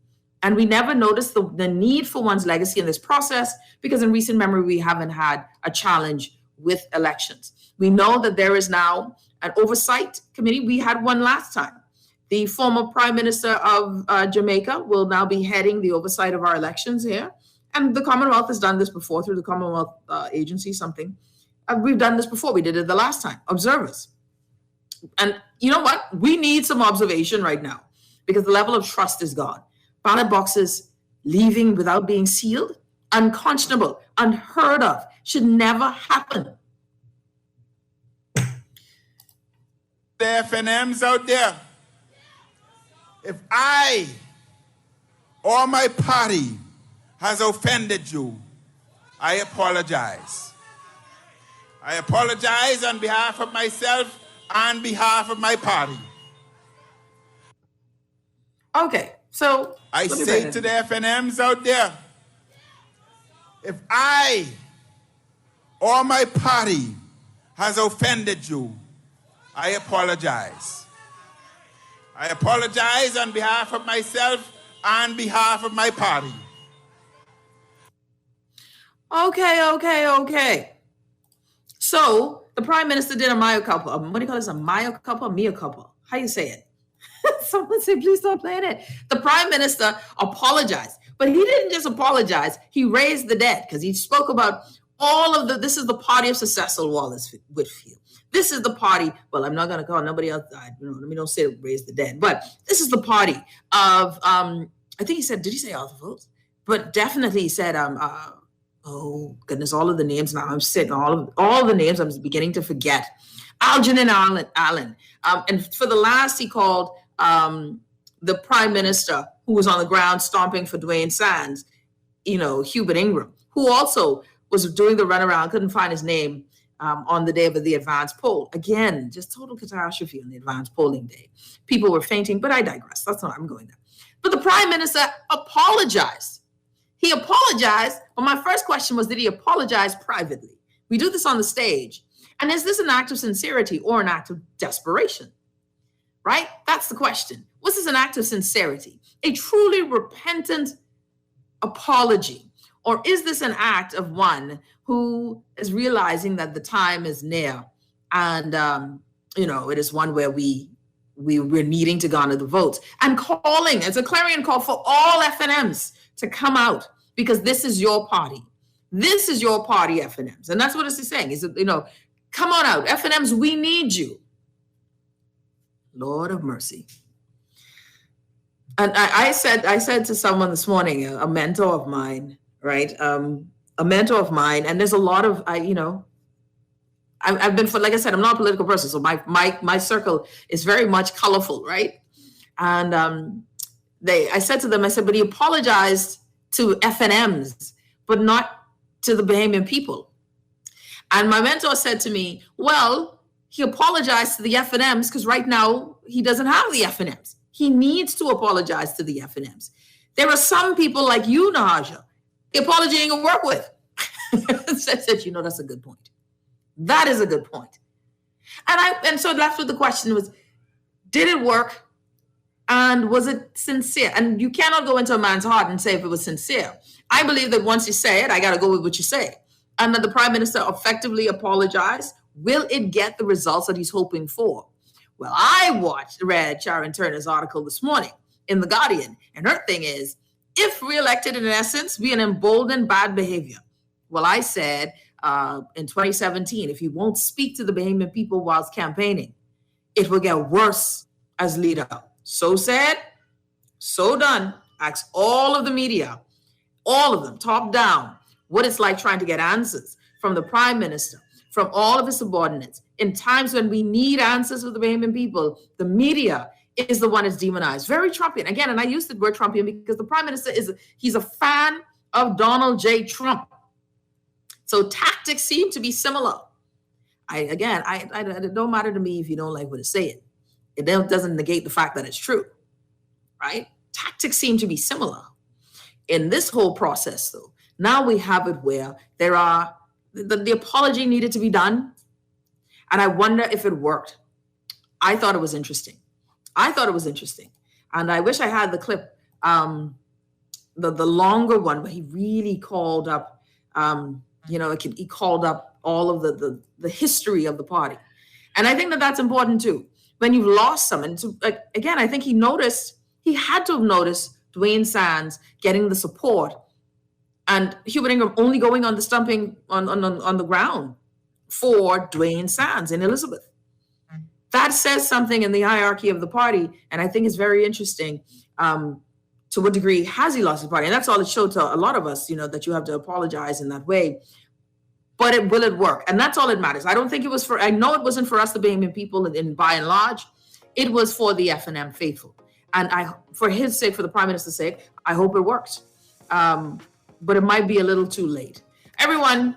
And we never noticed the need for one's legacy in this process because in recent memory, we haven't had a challenge with elections. We know that there is now an oversight committee. We had one last time. The former Prime Minister of Jamaica will now be heading the oversight of our elections here. And the Commonwealth has done this before through the Commonwealth Agency, something. We've done this before. We did it the last time. Observers. And you know what? We need some observation right now because the level of trust is gone. Ballot boxes leaving without being sealed, unconscionable, unheard of, should never happen. The FNMs out there, if I or my party has offended you, I apologize. I apologize on behalf of myself and behalf of my party. Okay, so I say to the FNMs out there, if I or my party has offended you, I apologize. I apologize on behalf of myself and behalf of my party. Okay. So the Prime Minister did a mea culpa. What do you call this? A mea culpa? How you say it? Someone say, please stop playing it. The Prime Minister apologized, but he didn't just apologize. He raised the dead because he spoke about all of this is the party of Cecil Wallace Whitfield. This is the party. Well, I'm not going to call nobody else died. Let me don't say raise the dead, but this is the party of, I think he said, did he say Arthur Phillips? But definitely he said, oh goodness, all of the names now. I'm sick. All the names I'm beginning to forget. Algernon Allen. And for the last, he called the Prime Minister who was on the ground stomping for Dwayne Sands, Hubert Ingram, who also was doing the runaround, couldn't find his name on the day of the advanced poll. Again, just total catastrophe on the advanced polling day. People were fainting, but I digress. That's not, I'm going there. But the Prime Minister apologized. He apologized, but my first question was, did he apologize privately? We do this on the stage. And is this an act of sincerity or an act of desperation? Right? That's the question. Was this an act of sincerity? A truly repentant apology? Or is this an act of one who is realizing that the time is near and, it is one where we're needing to garner the votes and calling, it's a clarion call for all FNMs to come out because this is your party. This is your party, FNMs. And that's what it's saying is, come on out. FNMs, we need you. Lord of mercy. And I said to someone this morning, a mentor of mine, right? A mentor of mine, and there's a lot of, I've been, like I said, I'm not a political person, so my circle is very much colorful, right? And I said to them, but he apologized to FNMs, but not to the Bahamian people. And my mentor said to me, well, he apologized to the FNMs because right now he doesn't have the FNMs. He needs to apologize to the FNMs. There are some people like you, Nahaja, the apology ain't gonna work with. Said, that's a good point. That is a good point. And so that's what the question was, did it work? And was it sincere? And you cannot go into a man's heart and say if it was sincere. I believe that once you say it, I got to go with what you say. And that the Prime Minister effectively apologized. Will it get the results that he's hoping for? Well, I read Sharon Turner's article this morning in The Guardian. And her thing is, if reelected, in essence, be an emboldened bad behavior. Well, I said in 2017, if he won't speak to the Bahamian people whilst campaigning, it will get worse as leader. So said, so done. Ask all of the media, all of them, top down, what it's like trying to get answers from the Prime Minister, from all of his subordinates. In times when we need answers for the Bahamian people, the media is the one that's demonized. Very Trumpian. Again, and I use the word Trumpian because the Prime Minister he's a fan of Donald J. Trump. So tactics seem to be similar. It don't matter to me if you don't like what it's saying. It doesn't negate the fact that it's true, right? Tactics seem to be similar. In this whole process, though, now we have it where there are, the apology needed to be done. And I wonder if it worked. I thought it was interesting. And I wish I had the clip, the longer one, where he really called up, he called up all of the history of the party. And I think that that's important too. When you've lost someone, again, I think he had to have noticed Dwayne Sands getting the support and Hubert Ingraham only going on the stumping on the ground for Dwayne Sands and Elizabeth. That says something in the hierarchy of the party, and I think it's very interesting. To what degree has he lost his party? And that's all it showed to a lot of us, that you have to apologize in that way. But will it work? And that's all that matters. I don't think it was I know it wasn't for us, the Bahamian people, in by and large. It was for the F&M faithful. And for his sake, for the Prime Minister's sake, I hope it works. But it might be a little too late. Everyone,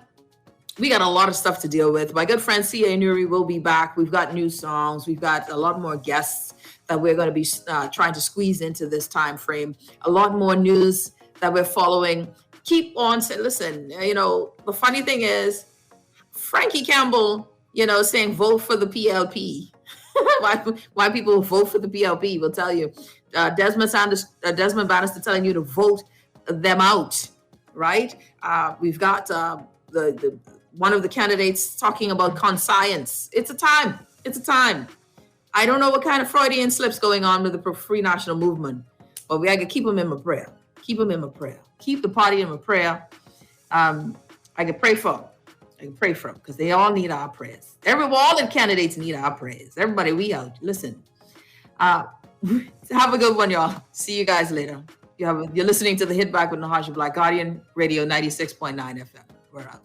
we got a lot of stuff to deal with. My good friend C.A. Nuri will be back. We've got new songs. We've got a lot more guests that we're going to be trying to squeeze into this time frame. A lot more news that we're following. Keep on saying, listen, the funny thing is, Frankie Campbell, saying vote for the PLP. why people vote for the PLP will tell you. Desmond Bannister telling you to vote them out, right? We've got the one of the candidates talking about conscience. It's a time. I don't know what kind of Freudian slips going on with the Free National Movement, but we got to keep them in my prayer. Keep the party in my prayer. I can pray for them because they all need our prayers. All the candidates need our prayers. Everybody, we out. Listen. Have a good one, y'all. See you guys later. You're listening to the Hit Back with Nahaja Black, Guardian Radio 96.9 FM. We're out.